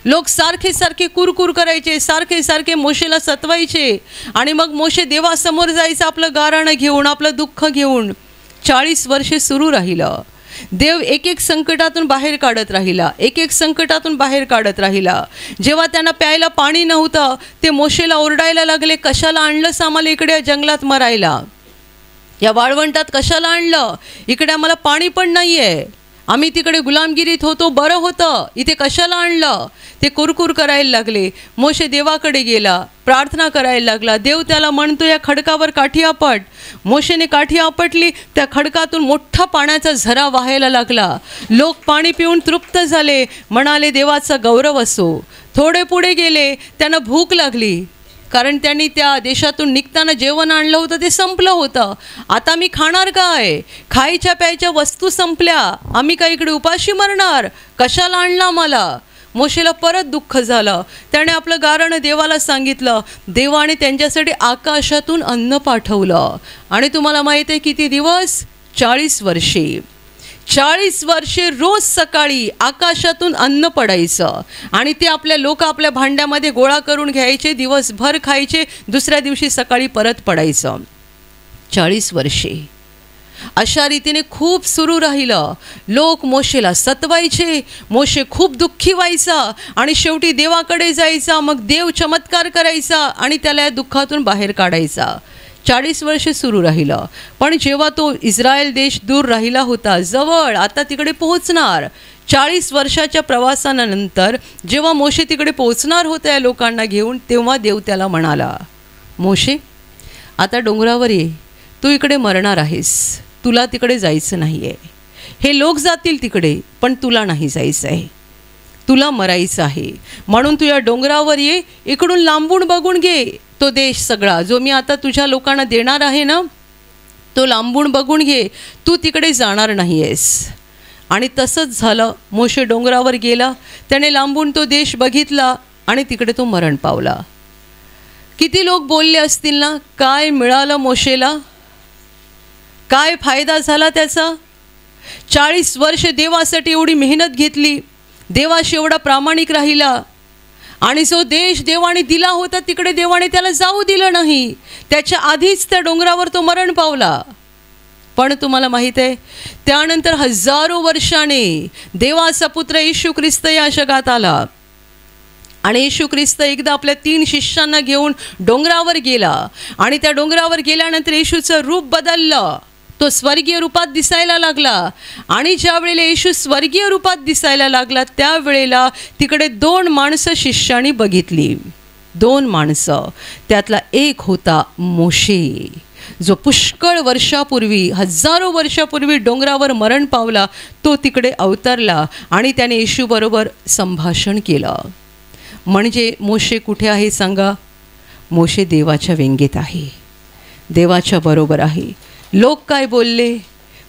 लोक सारखे सारखे कुरकुर करायचे, सारखे सारखे मोशेला सतवायचे आणि मग मोशे देवासमोर जायचं आपलं गाऱ्हाणं घेऊन, आपलं दुःख घेऊन. 40 वर्षे सुरू राहिलं. देव एक एक संकटातून बाहेर काढत राहिला, एक एक संकटातून बाहेर काढत राहिला. जेव्हा त्यांना प्यायला पाणी नव्हतं, ते मोशेला ओरडायला लागले, कशाला आणलंस आम्हाला इकडे जंगलात मरायला, या वाळवंटात कशाला आणलं, इकडे आम्हाला पाणी पण नाही आहे, आम्ही तिकडे गुलामगिरीत होतो, बरं होतं, इथे कशाला आणलं. ते कुरकुर करायला लागले. मोशे देवाकडे गेला, प्रार्थना करायला लागला. देव त्याला म्हणतो, या खडकावर काठी आपट. मोशेने काठी आपटली, त्या खडकातून मोठा पाण्याचा झरा वाहायला लागला. लोक पाणी पिऊन तृप्त झाले, म्हणाले देवाचा गौरव असो. थोडे पुढे गेले, त्यांना भूक लागली, कारण त्यांनी त्या देशातून निघताना जेवण आणलं होतं, ते संपलं होतं. आता मी खाणार काय, खायच्या प्यायच्या वस्तू संपल्या, आम्ही काय इकडे उपाशी मरणार, कशाला आणला मला. मोशेला परत दुःख झालं. त्याने आपलं गारणं देवाला सांगितलं. देवाने त्यांच्यासाठी आकाशातून अन्न पाठवलं. आणि तुम्हाला माहीत आहे किती दिवस, 40 वर्षे. 40 वर्षे रोज सकाळी आकाशातून अन्न पडायचं आणि ते आपल्या भांड्यामध्ये गोळा करून घ्यायचे, दिवसभर खायचे, दुसऱ्या दिवशी सकाळी परत पडायचं. 40 वर्षे अशा रीतीने खूप सुरू राहिलं. लोक मोशेला सतवायचे, मोशे खूप दुःखी व्हायचा आणि शेवटी देवाकडे जायचा. मग देव चमत्कार करायचा आणि त्याला या दुःखातून बाहेर काढायचा. 40 वर्षे सुरू राहिलं. पण जेव्हा तो इस्रायल देश दूर राहिला होता, जवळ आता तिकडे पोहोचणार, 40 वर्षाच्या प्रवासानंतर जेव्हा मोशे तिकडे पोहोचणार होता या लोकांना घेऊन, तेव्हा देव त्याला म्हणाला, मोशे आता डोंगरावर ये, तू इकडे मरणार आहेस, तुला तिकडे जायचं नाही आहे. हे लोक जातील तिकडे, पण तुला नाही जायचं आहे, तुला मरायचं आहे. म्हणून तू या डोंगरावर ये, इकडून लांबून बघून घे तो देश सगळा जो मी आता तुझ्या लोकांना देणार आहे ना, तो लांबून बघून घे, तू तिकडे जाणार नाही आहेस. आणि तसंच झालं. मोशे डोंगरावर गेला, त्याने लांबून तो देश बघितला आणि तिकडे तो मरण पावला. किती लोक बोलले असतील ना, काय मिळालं मोशेला, काय फायदा झाला त्याचा. 40 वर्ष देवासाठी एवढी मेहनत घेतली, देवाशी एवढा प्रामाणिक राहिला, आणि जो देश देवाने दिला होता तिकडे देवाने त्याला जाऊ दिलं नाही. त्याच्या आधीच त्या डोंगरावर तो मरण पावला. पण तुम्हाला माहीत आहे, त्यानंतर हजारो वर्षाने देवाचा पुत्र येशू ख्रिस्त या जगात आला. आणि येशू ख्रिस्त एकदा आपल्या 3 शिष्यांना घेऊन डोंगरावर गेला. आणि त्या डोंगरावर गेल्यानंतर येशूचं रूप बदललं, तो स्वर्गीय रूपात दिसायला लागला. आणि ज्या वेळेला येशू स्वर्गीय रूपात दिसायला लागला, त्यावेळेला तिकडे 2 माणसं शिष्यानी बघितली. 2 माणसं, त्यातला एक होता मोशे, जो पुष्कळ वर्षापूर्वी, हजारो वर्षापूर्वी डोंगरावर मरण पावला. तो तिकडे अवतरला आणि त्याने येशूबरोबर संभाषण केलं. म्हणजे मोशे कुठे आहे सांगा, मोशे देवाच्या व्यंगेत आहे, देवाच्या बरोबर आहे. लोक काय बोलले,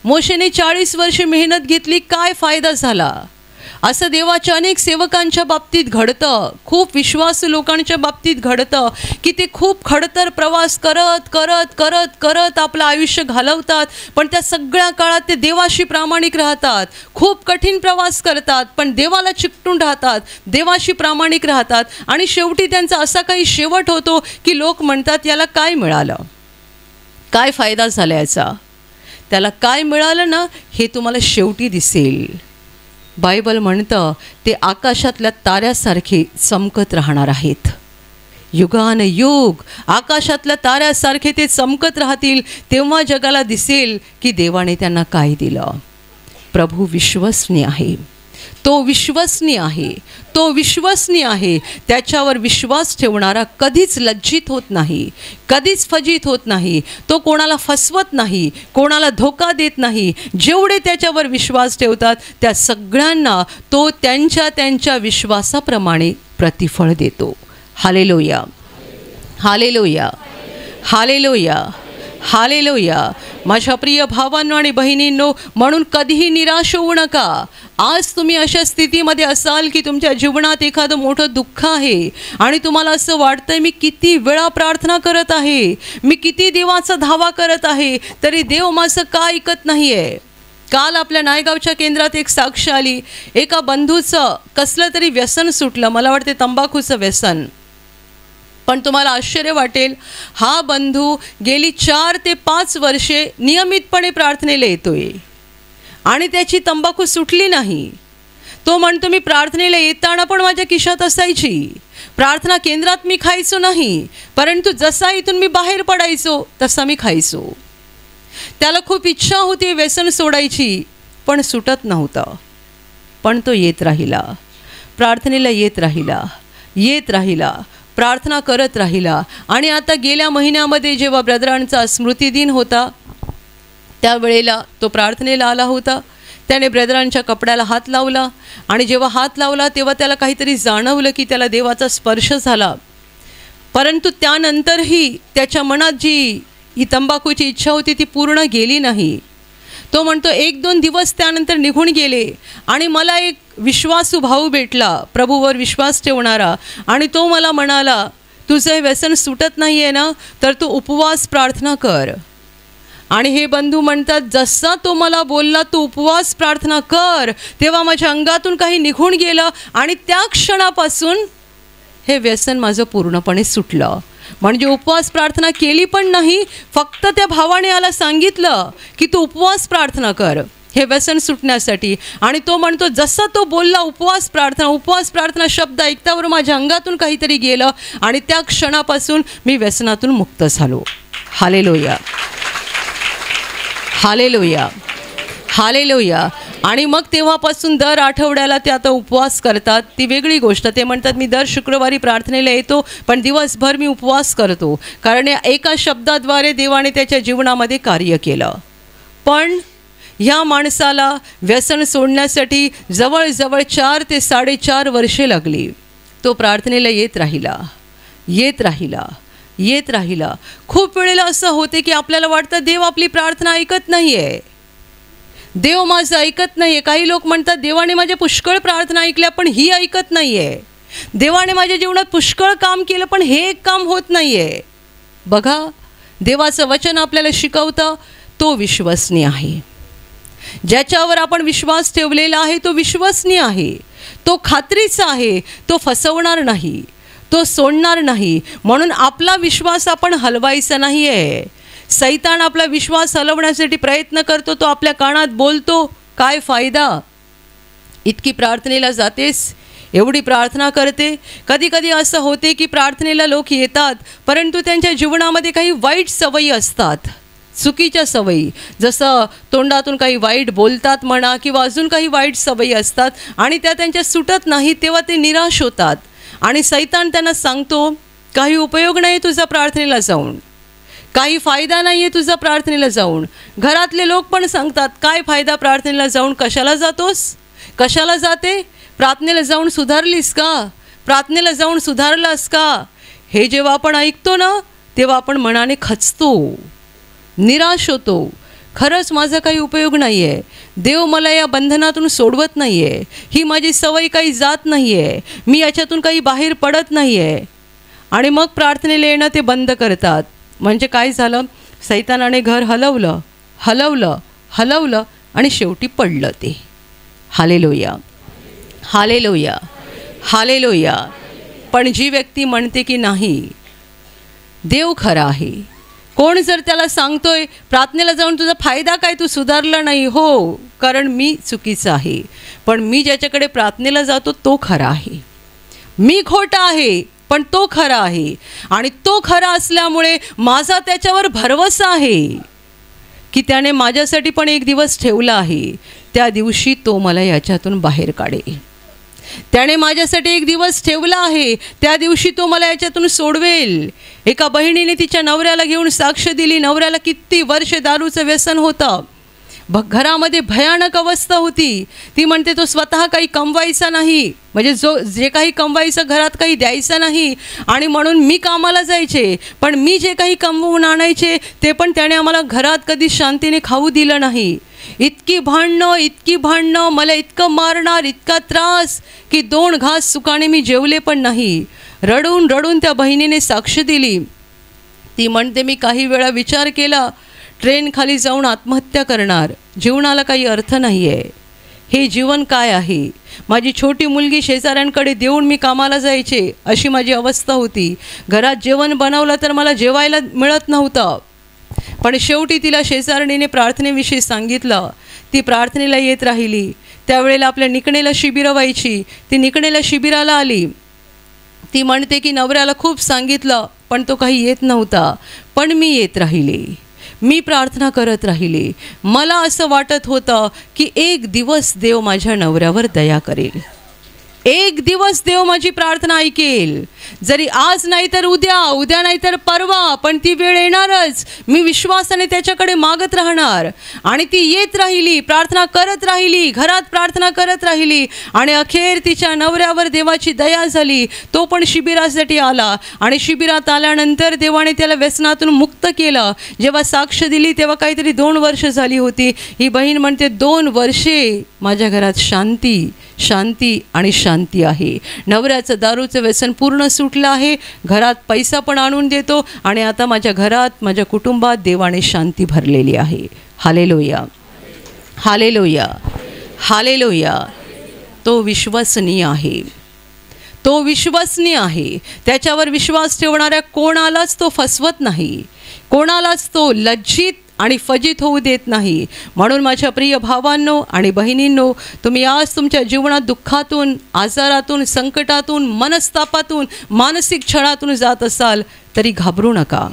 मोशेने 40 वर्षे मेहनत घेतली, काय फायदा झाला. असं देवाच्या अनेक सेवकांच्या बाबतीत घडतं, खूप विश्वासू लोकांच्या बाबतीत घडतं की ते खूप खडतर प्रवास करत करत करत करत आपलं आयुष्य घालवतात. पण त्या सगळ्या काळात ते देवाशी प्रामाणिक राहतात, खूप कठीण प्रवास करतात, पण देवाला चिकटून राहतात, देवाशी प्रामाणिक राहतात. आणि शेवटी त्यांचा असा काही शेवट होतो की लोक म्हणतात, याला काय मिळालं, काय फायदा झाला याचा. त्याला काय मिळालं ना, हे तुम्हाला शेवटी दिसेल. बायबल म्हणतं ते आकाशातल्या ताऱ्यासारखे चमकत राहणार आहेत. युगान युग आकाशातल्या ताऱ्यासारखे ते चमकत राहतील. तेव्हा जगाला दिसेल की देवाने त्यांना काय दिलं. प्रभू विश्वसनीय आहे, तो विश्वसनीय आहे, तो विश्वसनीय आहे. त्याच्यावर विश्वास ठेवणारा कधीच लज्जित होत नाही, कधीच फजित होत नाही. तो कोणाला फसवत नाही, कोणाला धोका देत नाही. जेवढे त्याच्यावर विश्वास ठेवतात त्या सगळ्यांना तो त्यांच्या त्यांच्या विश्वासाप्रमाणे प्रतिफळ देतो. Hallelujah, hallelujah, hallelujah, hallelujah. माझ्या प्रिय भावांनो आणि बहिणींनो, म्हणून कधीही निराश होऊ नका. आज तुम्ही अशा स्थितीमध्ये असाल की तुमच्या जीवनात एखादं मोठं दुःख आहे आणि तुम्हाला असं वाटतंय, मी किती वेळा प्रार्थना करत आहे, मी किती देवाचा धावा करत आहे, तरी देव माझं का ऐकत नाही आहे. काल आपल्या नायगावच्या केंद्रात एक साक्ष आली. एका बंधूचं कसलं तरी व्यसन सुटलं, मला वाटते तंबाखूचं व्यसन. पण तुम्हाला आश्चर्य वाटेल, हा बंधू गेली 4 ते 5 वर्षे नियमितपणे प्रार्थनेला येतोय आणि त्याची तंबाखू सुटली नाही. तो म्हणतो, मी प्रार्थनेला येताना पण माझ्या खिशात असायची, प्रार्थना केंद्रात मी खायचो नाही, परंतु जसा इथून मी बाहेर पडायचो तसा मी खायचो. त्याला खूप इच्छा होती व्यसन सोडायची, पण सुटत नव्हतं. पण तो येत राहिला, प्रार्थनेला येत राहिला, प्रार्थना करत राहिला. आणि आता गेल्या महिन्यामध्ये जेव्हा ब्रदरांचा स्मृतिदिन होता, त्यावेळेला तो प्रार्थनेला आला होता. त्याने ब्रदरांच्या कपड्याला हात लावला आणि जेव्हा हात लावला तेव्हा त्याला काहीतरी जाणवलं की त्याला देवाचा स्पर्श झाला. परंतु त्यानंतरही त्याच्या मनात जी ही तंबाखूची इच्छा होती ती पूर्ण गेली नाही. तो म्हणतो, 1-2 दिवस त्यानंतर निघून गेले आणि मला एक विश्वासू भाऊ भेटला, प्रभूवर विश्वास ठेवणारा, आणि तो मला म्हणाला, तुझं हे व्यसन सुटत नाही आहे ना, तर तू उपवास प्रार्थना कर. आणि हे बंधू म्हणतात, जसा तो मला बोलला तू उपवास प्रार्थना कर, तेव्हा माझ्या अंगातून काही निघून गेलं आणि त्या क्षणापासून हे व्यसन माझं पूर्णपणे सुटलं. म्हणजे उपवास प्रार्थना केली पण नाही, फक्त त्या भावाने याला सांगितलं की तू उपवास प्रार्थना कर हे व्यसन सुटण्यासाठी. आणि तो म्हणतो, जसा तो बोलला उपवास प्रार्थना शब्द ऐकतावर माझ्या अंगातून काहीतरी गेलं आणि त्या क्षणापासून मी व्यसनातून मुक्त झालो. Hallelujah, hallelujah, hallelujah. आणि मग तेव्हापासून दर आठवड्याला ते आता उपवास करतात. ती वेगळी गोष्ट. ते म्हणतात, मी दर शुक्रवारी प्रार्थनेला येतो, पण दिवसभर मी उपवास करतो, कारण एका शब्दाद्वारे देवाने त्याच्या जीवनामध्ये कार्य केलं. पण ह्या माणसाला व्यसन सोडण्यासाठी जवळजवळ 4 ते 4.5 वर्षे लागली. तो प्रार्थनेला येत राहिला. खूप वेळेला असं होते की आपल्याला वाटतं देव आपली प्रार्थना ऐकत नाही आहे, देव माझं ऐकत नाही आहे. काही लोक म्हणतात, देवाने माझ्या पुष्कळ प्रार्थना ऐकल्या पण ही ऐकत नाही आहे, देवाने माझ्या जीवनात पुष्कळ काम केलं पण हे एक काम होत नाही आहे. बघा, देवाचं वचन आपल्याला शिकवतं, तो विश्वसनीय आहे. ज्याच्यावर आपण विश्वास ठेवलेला आहे तो विश्वसनीय आहे, तो खात्रीचा आहे, तो फसवणार नाही, तो सोडणार नाही. म्हणून आपला विश्वास आपण हलवायचा नाही आहे. सैतान आपला विश्वास हलवण्यासाठी प्रयत्न करतो. तो आपल्या कानात बोलतो, काय फायदा, इतकी प्रार्थनेला जातेस, एवढी प्रार्थना करते. कधी कधी असं होते की प्रार्थनेला लोक येतात, परंतु त्यांच्या जीवनामध्ये काही वाईट सवयी असतात, चुकीच्या सवयी, जसं तोंडातून काही वाईट बोलतात म्हणा, किंवा अजून काही वाईट सवयी असतात आणि त्या त्यांच्या सुटत नाही. तेव्हा ते निराश होतात आणि सैतान त्यांना सांगतो, काही उपयोग नाही तुझा प्रार्थनेला जाऊन, काही फायदा नाही आहे तुझा प्रार्थनेला जाऊन. घरातले लोक पण सांगतात, काय फायदा प्रार्थनेला जाऊन, कशाला जातोस, कशाला जाते, प्रार्थनेला जाऊन सुधारलीस का, प्रार्थनेला जाऊन सुधारलास का. हे जेव्हा आपण ऐकतो ना, तेव्हा आपण मनाने खचतो, निराश होतो. खरंच माझा काही उपयोग नाही आहे, देव मला या बंधनातून सोडवत नाही आहे, ही माझी सवय काही जात नाही आहे, मी याच्यातून काही बाहेर पडत नाही आहे. आणि मग प्रार्थनेला येणं ते बंद करतात. म्हणजे काय झालं, सैतानाने घर हलवलं आणि शेवटी पडलं ते. Hallelujah, hallelujah, hallelujah. पण जी व्यक्ती म्हणते की नाही, देव खरा आहे, कोण जर त्याला सांगतोय प्रार्थनेला जाऊन तुझा फायदा काय, तू सुधारला नाही, हो, कारण मी चुकीचं आहे, पण मी ज्याच्याकडे प्रार्थनेला जातो तो खरा आहे, मी खोटा आहे पण तो खरा आहे. आणि तो खरा असल्यामुळे माझा त्याच्यावर भरवसा आहे की त्याने माझ्यासाठी पण एक दिवस ठेवला आहे, त्या दिवशी तो मला याच्यातून बाहेर काढेल. त्याने माझ्यासाठी एक दिवस ठेवला आहे, त्या दिवशी तो मला याच्यातून सोडवेल. एका बहिणीने तिच्या नवऱ्याला घेऊन साक्ष दिली. नवऱ्याला किती वर्ष दारूचं व्यसन होतं, घरामध्ये भयानक अवस्था होती. ती म्हणते तो स्वतः काही कमवायचा नाही, म्हणजे जे काही कमवायचं घरात काही द्यायचं नाही, आणि म्हणून मी कामाला जायचे, पण मी जे काही कमवून आणायचे ते पण त्याने आम्हाला घरात कधी शांतीने खाऊ दिलं नाही. इतकी भांडणं, मला इतकं मारणार, इतका त्रास की 2 घास सुखाने मी जेवले पण नाही. रडून त्या बहिणीने साक्ष दिली. ती म्हणते, मी काही वेळा विचार केला, ट्रेन खाली जाऊन आत्महत्या करणार, जीवनाला काही अर्थ नाही आहे, हे जीवन काय आहे? माझी छोटी मुलगी शेजाऱ्यांकडे देऊन मी कामाला जायचे, अशी माझी अवस्था होती. घरात जेवण बनवलं तर मला जेवायला मिळत नव्हतं. पण शेवटी तिला शेजारणीने प्रार्थनेविषयी सांगितलं. ती प्रार्थनेला येत राहिली. त्यावेळेला आपल्या निकणेला शिबिरं व्हायची. ती निकणेला शिबिराला आली. ती म्हणते की नवऱ्याला खूप सांगितलं पण तो काही येत नव्हता, पण मी येत राहिली. मी प्रार्थना करत राहिली. मला असं वाटत होतं की एक दिवस देव माझ्या नवऱ्यावर दया करेल, एक दिवस देव माझी प्रार्थना ऐकेल. जरी आज नाही तर उद्या, उद्या नाही तर परवा, पण ती वेळ येणारच. मी विश्वासाने त्याच्याकडे मागत राहणार. आणि ती येत राहिली, प्रार्थना करत राहिली, घरात प्रार्थना करत राहिली. आणि अखेर तिच्या नवऱ्यावर देवाची दया झाली. तो पण शिबिरासाठी आला. आणि शिबिरात आल्यानंतर देवाने त्याला व्यसनातून मुक्त केलं. जेव्हा साक्ष दिली तेव्हा काहीतरी 2 वर्ष झाली होती. ही बहीण म्हणते 2 वर्षे माझ्या घरात शांती, शांती आणि शांती आहे. नवऱ्याचं दारूचं व्यसन पूर्ण सुटलं आहे. घरात पैसा पण आणून देतो. आणि आता माझ्या घरात, माझ्या कुटुंबात देवाने शांती भरलेली आहे. Hallelujah, hallelujah, hallelujah. तो विश्वसनीय आहे, तो विश्वसनीय आहे. त्याच्यावर विश्वास ठेवणाऱ्या कोणालाच तो फसवत नाही, कोणालाच तो लज्जित आणि फजित होऊ देत नाही. म्हणून माझ्या प्रिय भावांनो आणि बहिणींनो, तुम्ही आज तुमच्या जीवनात दुःखातून, आजारातून, संकटातून, मनस्तापातून, मानसिक छळातून जात असाल तरी घाबरू नका.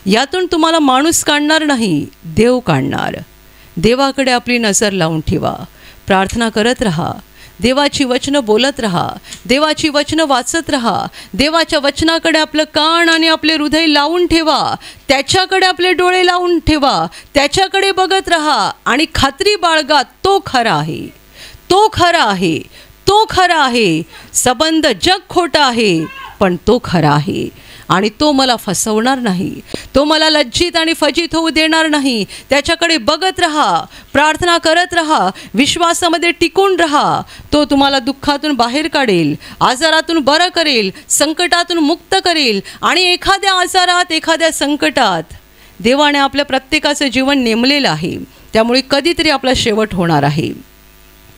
यातून तुम्हाला माणूस काढणार नाही, देव काढणार. देवाकडे आपली नजर लावून ठेवा. प्रार्थना करत राहा. देवाची वचनं बोलत राहा. देवाची वचनं वाचत राहा. देवाच्या वचनाकडे आपलं कान आणि आपले हृदय लावून ठेवा. त्याच्याकडे आपले डोळे लावून ठेवा. त्याच्याकडे बघत राहा. आणि खात्री बाळगा, तो खरा आहे, तो खरा आहे, तो खरा आहे. संबंध जग खोटा आहे पण तो खरा आहे. आणि तो मला फसवणार नाही, तो मला लज्जित आणि फजित होऊ देणार नाही. त्याच्याकडे बघत राहा, प्रार्थना करत राहा, विश्वासामध्ये टिकून राहा. तो तुम्हाला दुःखातून बाहेर काढेल, आजारातून बरं करेल, संकटातून मुक्त करेल. आणि एखाद्या आजारात, एखाद्या संकटात देवाने आपल्या प्रत्येकाचं जीवन नेमलेलं आहे. त्यामुळे कधीतरी आपला शेवट होणार आहे.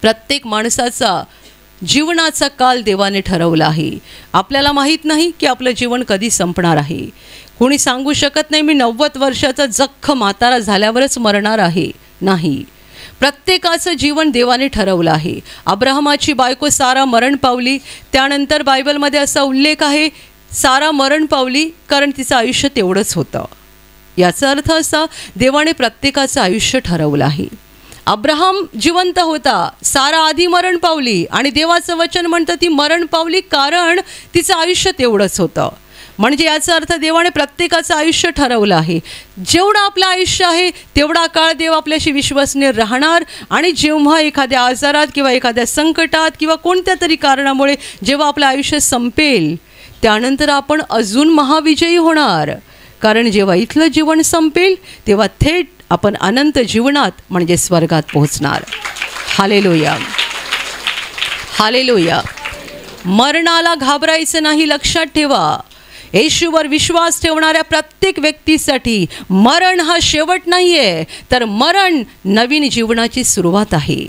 प्रत्येक माणसाचा जीवनाचा काल देवाने ठरवला आहे. आपल्याला माहीत नाही की आपलं जीवन कधी संपणार आहे. कोणी सांगू शकत नाही मी 90 वर्षाचा जख्ख म्हातारा झाल्यावरच मरणार आहे. नाही, प्रत्येकाचं जीवन देवाने ठरवलं आहे. अब्राहमाची बायको सारा मरण पावली. त्यानंतर बायबलमध्ये असा उल्लेख आहे, सारा मरण पावली कारण तिचं आयुष्य तेवढंच होतं. याचा अर्थ असा, देवाने प्रत्येकाचं आयुष्य ठरवलं आहे. अब्राहम जिवंत होता, सारा आधी मरण पावली. आणि देवाचं वचन म्हणतं ती मरण पावली कारण तिचं आयुष्य तेवढंच होतं. म्हणजे याचा अर्थ देवाने प्रत्येकाचं आयुष्य ठरवलं आहे. जेवढं आपलं आयुष्य आहे तेवढा काळ देव आपल्याशी विश्वसनीय राहणार. आणि जेव्हा एखाद्या आजारात किंवा एखाद्या संकटात किंवा कोणत्या तरी कारणामुळे जेव्हा आपलं आयुष्य संपेल, त्यानंतर आपण अजून महाविजयी होणार. कारण जेव्हा इथलं जीवन संपेल तेव्हा थेट आपण अनंत जीवनात म्हणजे स्वर्गात पोहोचणार. Hallelujah, hallelujah. मरणाला घाबरायचं नाही, लक्षात ठेवा. येशूवर विश्वास ठेवणाऱ्या प्रत्येक व्यक्तीसाठी मरण हा शेवट नाही आहे, तर मरण नवीन जीवनाची सुरुवात आहे.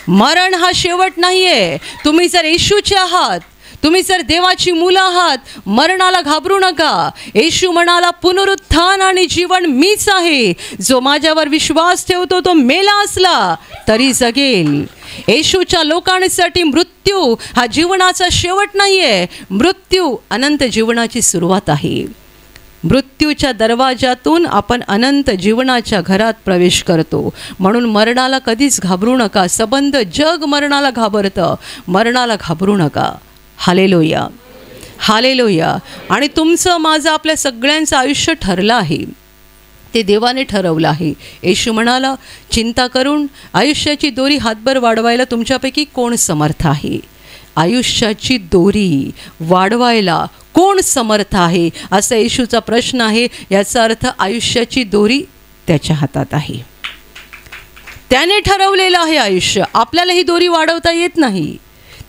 मरण हा शेवट नाही आहे. तुम्ही जर येशूचे आहात, तुम्ही जर देवाची मुलं आहात, मरणाला घाबरू नका. येशू म्हणाला, पुनरुत्थान आणि जीवन मीच आहे. जो माझ्यावर विश्वास ठेवतो तो मेला असला तरी जगेल. येशूच्या लोकांसाठी मृत्यू हा जीवनाचा शेवट नाही आहे. मृत्यू अनंत जीवनाची सुरुवात आहे. मृत्यूच्या दरवाजातून आपण अनंत जीवनाच्या घरात प्रवेश करतो. म्हणून मरणाला कधीच घाबरू नका. संबंध जग मरणाला घाबरतं, मरणाला घाबरू नका. Hallelujah, hallelujah. आणि तुमचं, माझं, आपल्या सगळ्यांचं आयुष्य ठरलं आहे, ते देवाने ठरवलं आहे. येशू म्हणाला, चिंता करून आयुष्याची दोरी हातभर वाढवायला तुमच्यापैकी कोण समर्थ आहे? आयुष्याची दोरी वाढवायला कोण समर्थ आहे, असा येशूचा प्रश्न आहे. याचा अर्थ आयुष्याची दोरी त्याच्या हातात आहे. त्याने ठरवलेलं आहे आयुष्य. आपल्याला ही दोरी वाढवता येत नाही,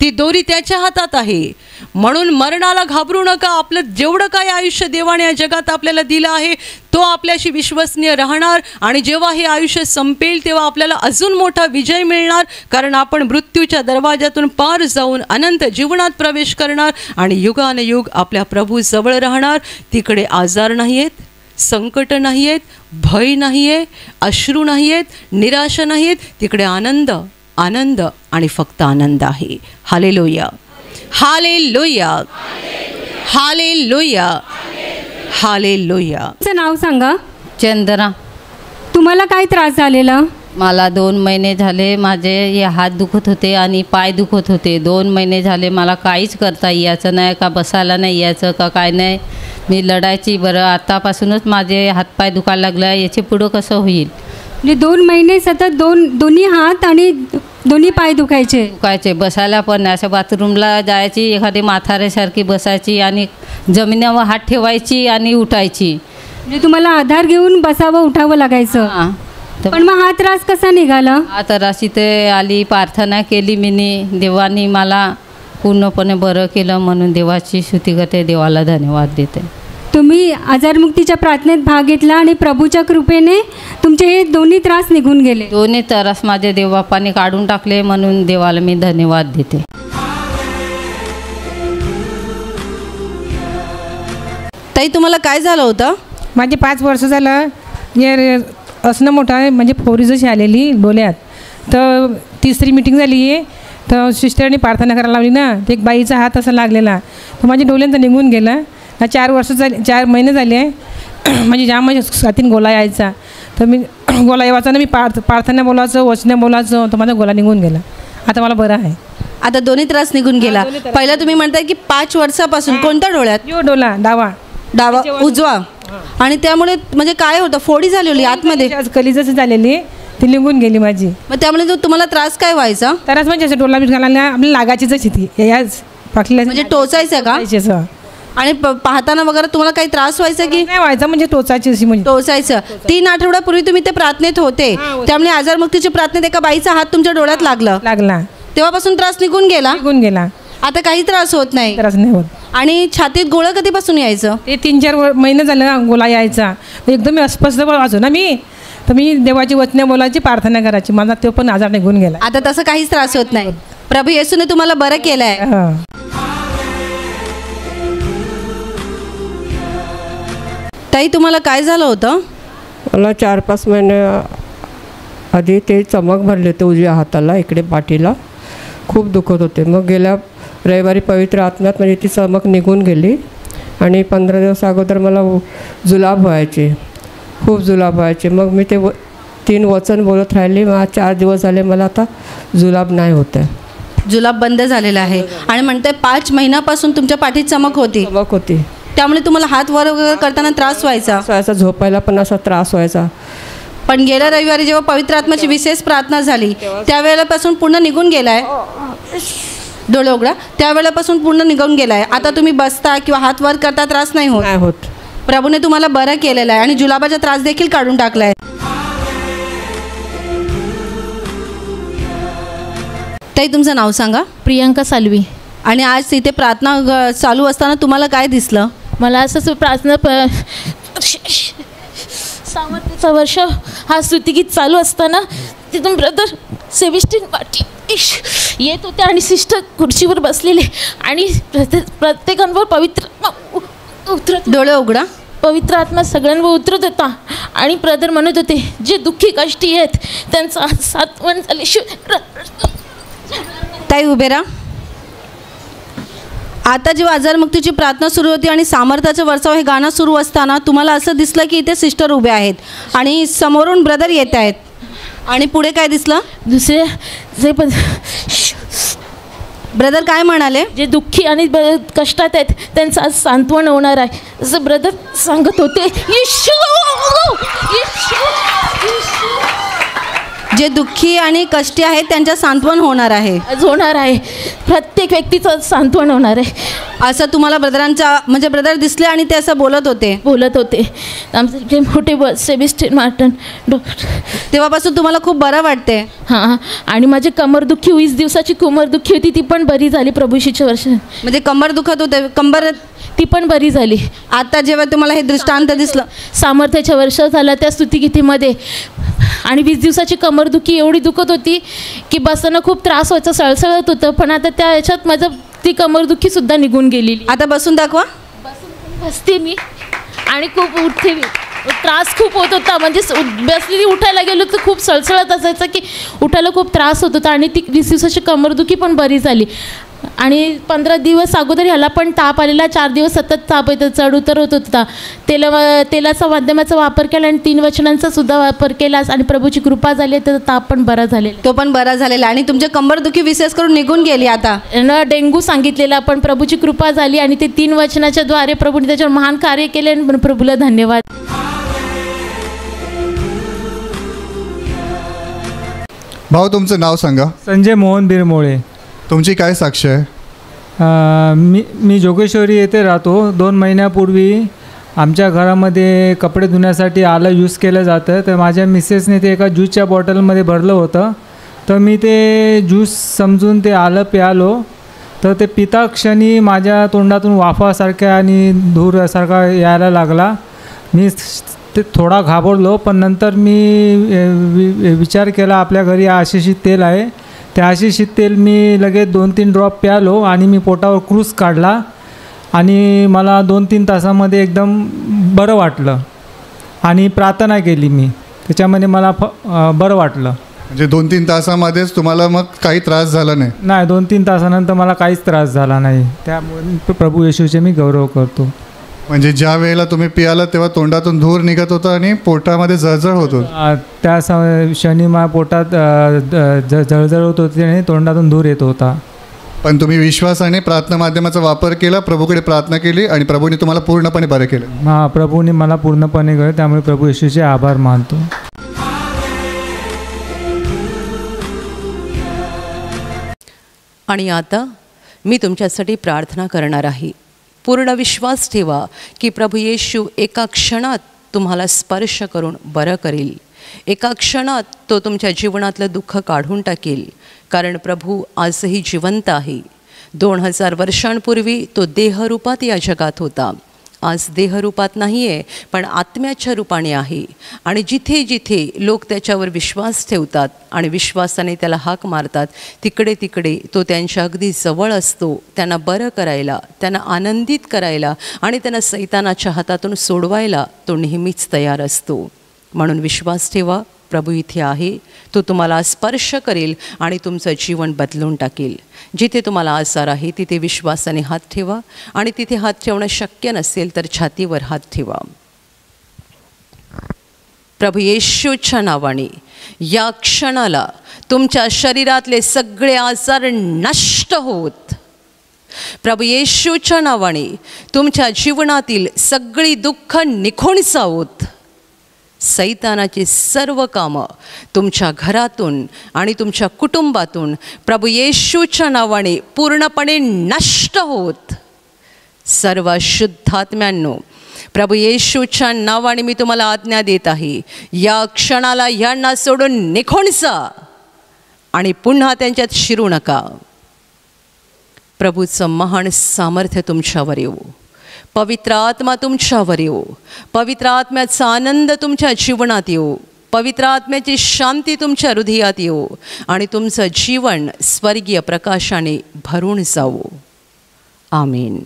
ती दोरी त्याच्या हातात आहे. म्हणून मरणाला घाबरू नका. आपलं जेवढं काही आयुष्य देवाने या जगात आपल्याला दिलं आहे तो आपल्याशी विश्वसनीय राहणार. आणि जेव्हा हे आयुष्य संपेल तेव्हा आपल्याला अजून मोठा विजय मिळणार, कारण आपण मृत्यूच्या दरवाजातून पार जाऊन अनंत जीवनात प्रवेश करणार आणि युगानुयुग आपल्या प्रभू जवळ राहणार. तिकडे आजार नाही आहेत, संकट नाही आहेत, भय नाही आहे, अश्रू नाही आहेत, निराशा नाही आहेत. तिकडे आनंद आनंद आणि फक्त आनंद आहे. Hallelujah, hallelujah, hallelujah, hallelujah. तुमचं नाव सांगा. चंदना. तुम्हाला काय त्रास झालेला? मला 2 महिने झाले माझे हे हात दुखत होते आणि पाय दुखत होते. 2 महिने झाले मला काहीच करता यायचं नाही, का बसायला नाही यायचं का काय नाही. मी लढायची. बरं आतापासूनच माझे हातपाय दुखायला लागला. याचे पुढं कसं होईल? म्हणजे 2 महिने सतत दोन्ही हात आणि दोन्ही पाय दुखायचे. बसायला पण नाही. असं बाथरूमला जायची, एखादी म्हाताऱ्यासारखी बसायची आणि जमिनीवर हात ठेवायची आणि उठायची. म्हणजे तुम्हाला आधार घेऊन बसावं उठावं लागायचं. हां. पण मग हा त्रास कसा निघाला? हा त्रास इथे आली, प्रार्थना केली मीनी. देवानी मला पूर्णपणे बरं केलं, म्हणून देवाची स्तुती करते, देवाला धन्यवाद देते. तुम्ही आजारमुक्तीच्या प्रार्थनेत भाग घेतला आणि प्रभूच्या कृपेने तुमचे हे दोन्ही त्रास निघून गेले. दोन्ही त्रास माझे देवबापाने काढून टाकले, म्हणून देवाला मी धन्यवाद देते. ताई, तुम्हाला काय झालं होतं? माझे 5 वर्ष झालं हे असणं मोठं आहे. म्हणजे फोरी जशी आलेली डोल्यात, तर 3री मीटिंग झाली आहे. तर सिस्टरने प्रार्थना करायला लावली ना, तर एक बाईचा हात असा लागलेला, तर माझ्या डोल्यांचा निघून गेला. 4 वर्ष झाले, 4 महिने झाले म्हणजे ज्या माझ्या साथीन गोला यायचा, तर मी गोला यायचा ना, मी प्रार्थना बोलायचं, वचनं बोलायचं, तर माझा गोला निघून गेला. आता मला बरं आहे. आता दोन्ही त्रास निघून गेला. पहिला तुम्ही म्हणताय की 5 वर्षापासून कोणत्या डोळ्यात? यो डोला डावा उजवा. आणि त्यामुळे म्हणजे काय होतं? फोडी झालेली आतमध्ये, कलिजाची झालेली, ती निघून गेली माझी. मग त्यामुळे तुम्हाला त्रास काय व्हायचा? तरच म्हणजे असं डोला बीट घालायला आपल्याला लागायचीच ती याच पाकल्या, म्हणजे टोचायचं का? आणि पाहताना वगैरे तुम्हाला काही त्रास व्हायचा की नाही व्हायचा? म्हणजे टोचायची अशी, म्हणजे टोचायचं. 3 आठवड्यापूर्वी तुम्ही ते प्रार्थनेत होते, त्यामुळे आजारमुक्तीच्या प्रार्थनेत एका बाईचा हात तुमच्या डोळ्यात लागला. तेव्हापासून त्रास निघून गेला. आता काही त्रास होत नाही. त्रास नाही होत. आणि छातीत गोळं कधीपासून यायचं? ते 3-4 महिने झालं गोला यायचा. एकदम अस्पष्ट वाचो ना मी, तर मी देवाची वचनं बोलायची, प्रार्थना करायची, माझा तो पण आजार निघून गेला. आता तसं काहीच त्रास होत नाही. प्रभू येशूने तुम्हाला बरं केलंय. ताई, तुम्हाला काय झालं होतं? मला 4-5 महिने आधी ते चमक भरले होते उजव्या हाताला, इकडे पाठीला खूप दुखत होते. मग गेल्या रविवारी पवित्र आत्म्यात म्हणजे ती चमक निघून गेली. आणि 15 दिवस अगोदर मला जुलाब व्हायचे, खूप जुलाब व्हायचे. मग मी ते 3 वचन बोलत राहिली. मग 4 दिवस झाले मला आता जुलाब नाही होत आहे. जुलाब बंद झालेला आहे. आणि म्हणते 5 महिन्यापासून तुमच्या पाठीत चमक होती. त्यामुळे तुम्हाला हात वर वगैरे करताना त्रास व्हायचा, झोपायला पण असा त्रास व्हायचा. पण गेल्या रविवारी जेव्हा पवित्र आत्म्याची विशेष प्रार्थना झाली त्यावेळेपासून पूर्ण निघून गेलाय. डोळे उघडा. त्यावेळेपासून पूर्ण निघून गेलाय. आता तुम्ही बसता किंवा हात वर करता, त्रास नाही होत. प्रभूने तुम्हाला बरं केलेलं आहे आणि जुलाबाचा त्रास देखील काढून टाकलाय. ताई, तुमचं नाव सांगा. प्रियंका सालवी. आणि आज तिथे प्रार्थना चालू असताना तुम्हाला काय दिसलं? मला असंच प्रार्थना सामर्थ्याचा वर्ष हा स्तुतिगीत चालू असताना तिथून ब्रदर सेबेस्टियन पाटील येत होते आणि सिस्टर खुर्चीवर बसलेले आणि प्रत्येकांवर पवित्र उतरत. डोळे उघडा. पवित्र आत्मा सगळ्यांवर उतरत होता आणि ब्रदर म्हणत होते जे दुःखी कष्टी आहेत त्यांचा सात्वन झाल्याशिवाय. ताई, उभे राहा. आता जेव्हा आजारमुक्तीची प्रार्थना सुरू होती आणि सामर्थ्याचं वर्षाव हे गाणं सुरू असताना तुम्हाला असं दिसलं की इथे सिस्टर उभे आहेत आणि समोरून ब्रदर येत आहेत. आणि पुढे काय दिसलं? दुसरे जे पण ब्रदर काय म्हणाले? जे दुःखी आणि कष्टात आहेत त्यांचं आज सांत्वन होणार आहे असं ब्रदर सांगत होते. जे दुःखी आणि कष्टी आहेत त्यांच्या सांत्वन होणार आहे. आज होणार आहे, प्रत्येक व्यक्तीचं सांत्वन होणार आहे असं तुम्हाला ब्रदरांचा म्हणजे ब्रदर दिसले आणि ते असं बोलत होते. आमचे जे मोठे सेबेस्टियन मार्टन डॉक्टर, तेव्हापासून तुम्हाला खूप बरं वाटते. हां, आणि माझी कमरदुखी 20 दिवसाची कमरदुखी होती, ती पण बरी झाली प्रभूशीच्या वर्ष. म्हणजे कंबर दुखत होते, कंबर ती पण बरी झाली. आता जेव्हा तुम्हाला हे दृष्टांत दिसलं, सामर्थ्याच्या वर्ष झाला त्या स्तुतिगीतेमध्ये, आणि 20 दिवसाची कमरदुखी एवढी दुखत होती की बसताना खूप त्रास व्हायचा, सळसळत होतं, पण आता त्या याच्यात माझं ती कमरदुखीसुद्धा निघून गेलेली. आता बसून दाखवा. बसते मी आणि खूप उठते मी. त्रास खूप होत होता, म्हणजे बसलेली उठायला गेलो तर खूप सळसळत असायचं की उठायला खूप त्रास होत होता, आणि ती 20 दिवसाची कमरदुखी पण बरी झाली. आणि 15 दिवस अगोदर ह्याला पण ताप आलेला, 4 दिवस सतत ताप येतं, चढ उतर होत होता. तेलाचा माध्यमाचा वापर केला आणि 3 वचनांचा सुद्धा वापर केला, आणि प्रभूची कृपा झाली, तर ताप पण बरा झालेला. तो पण बरा झालेला, आणि तुमची कंबरदुखी विशेष करून निघून गेली. आता डेंग्यू सांगितलेला, पण प्रभूची कृपा झाली, आणि ते 3 वचनाच्या द्वारे प्रभूने त्याच्यावर महान कार्य केले, आणि प्रभूला धन्यवाद. भाऊ, तुमचं नाव सांगा. संजय मोहन बिरमोळे. तुमची काय साक्ष आहे? मी जोगेश्वरी येथे राहतो. 2 महिन्यापूर्वी आमच्या घरामध्ये कपडे धुण्यासाठी आलं यूज केलं जातं, तर माझ्या मिसेसने ते एका ज्यूसच्या बॉटलमध्ये भरलं होतं, तर मी ते ज्यूस समजून ते आलं प्यालो, तर ते पिता क्षणी माझ्या तोंडातून वाफासारख्या आणि धूरसारखा यायला लागला. मी ते थोडा घाबरलो, पण नंतर मी विचार केला आपल्या घरी आशिषित तेल आहे, त्या आशिषित तेल मी लगेच 2-3 ड्रॉप प्यालो, आणि मी पोटावर क्रूस काढला, आणि मला 2-3 तासामध्ये एकदम बरं वाटलं, आणि प्रार्थना केली मी, त्याच्यामध्ये मला बरं वाटलं. म्हणजे 2-3 तासामध्येच तुम्हाला मग काही त्रास झाला नाही? नाही, 2-3 तासानंतर मला काहीच त्रास झाला नाही. त्यामुळे प्रभू येशूचे मी गौरव करतो. म्हणजे ज्या वेळेला तुम्ही पियाला तेव्हा तोंडातून धूर निघत होता आणि पोटामध्ये जळजळ होत होती? त्या क्षणी माझ्या पोटात जळजळ होत होती आणि तोंडातून धूर येत होता. पण तुम्ही विश्वासाने प्रार्थना माध्यमाचा वापर केला, प्रभूकडे प्रार्थना केली, आणि प्रभूने तुम्हाला पूर्णपणे बरं केलं. हां, प्रभूने मला पूर्णपणे केलं, त्यामुळे प्रभू येशूचे आभार मानतो. आणि आता मी तुमच्यासाठी प्रार्थना करणार आहे. पूर्ण विश्वास ठेवा की प्रभू येशू एका क्षणात तुम्हाला स्पर्श करून बरं करेल. एका क्षणात तो तुमच्या जीवनातलं दुःख काढून टाकेल, कारण प्रभू आजही जिवंत आहे. 2000 वर्षांपूर्वी तो देहरूपात या जगात होता. आज देहरूपात नाही आहे, पण आत्म्याच्या रूपाने आहे. आणि जिथे जिथे लोक त्याच्यावर विश्वास ठेवतात आणि विश्वासाने त्याला हाक मारतात, तिकडे तिकडे तो त्यांच्या अगदी जवळ असतो, त्यांना बरं करायला, त्यांना आनंदित करायला, आणि त्यांना सैतानाच्या हातातून सोडवायला तो नेहमीच तयार असतो. म्हणून विश्वास ठेवा, प्रभू इथे आहे, तो तुम्हाला स्पर्श करेल आणि तुमचं जीवन बदलून टाकेल. जिथे तुम्हाला आजार आहे तिथे विश्वासाने हात ठेवा, आणि तिथे हात ठेवणं शक्य नसेल तर छातीवर हात ठेवा. प्रभू येशूच्या नावाने या क्षणाला तुमच्या शरीरातले सगळे आजार नष्ट होत, प्रभू येशूच्या नावाने तुमच्या जीवनातील सगळी दुःख निघून जावोत. सैतानाची सर्व कामं तुमच्या घरातून आणि तुमच्या कुटुंबातून प्रभू येशूच्या नावाने पूर्णपणे नष्ट होत. सर्व शुद्धात्म्यांनो, प्रभू येशूच्या नावाने मी तुम्हाला आज्ञा देत आहे, या क्षणाला यांना सोडून निघून जा आणि पुन्हा त्यांच्यात शिरू नका. प्रभूचं महान सामर्थ्य तुमच्यावर येऊ, पवित्र आत्मा तुमच्यावर येऊ, पवित्र आत्म्याचा आनंद तुमच्या जीवनात येऊ, पवित्र आत्म्याची शांती तुमच्या हृदयात येऊ, आणि तुमचं जीवन स्वर्गीय प्रकाशाने भरून जावो. आमीन.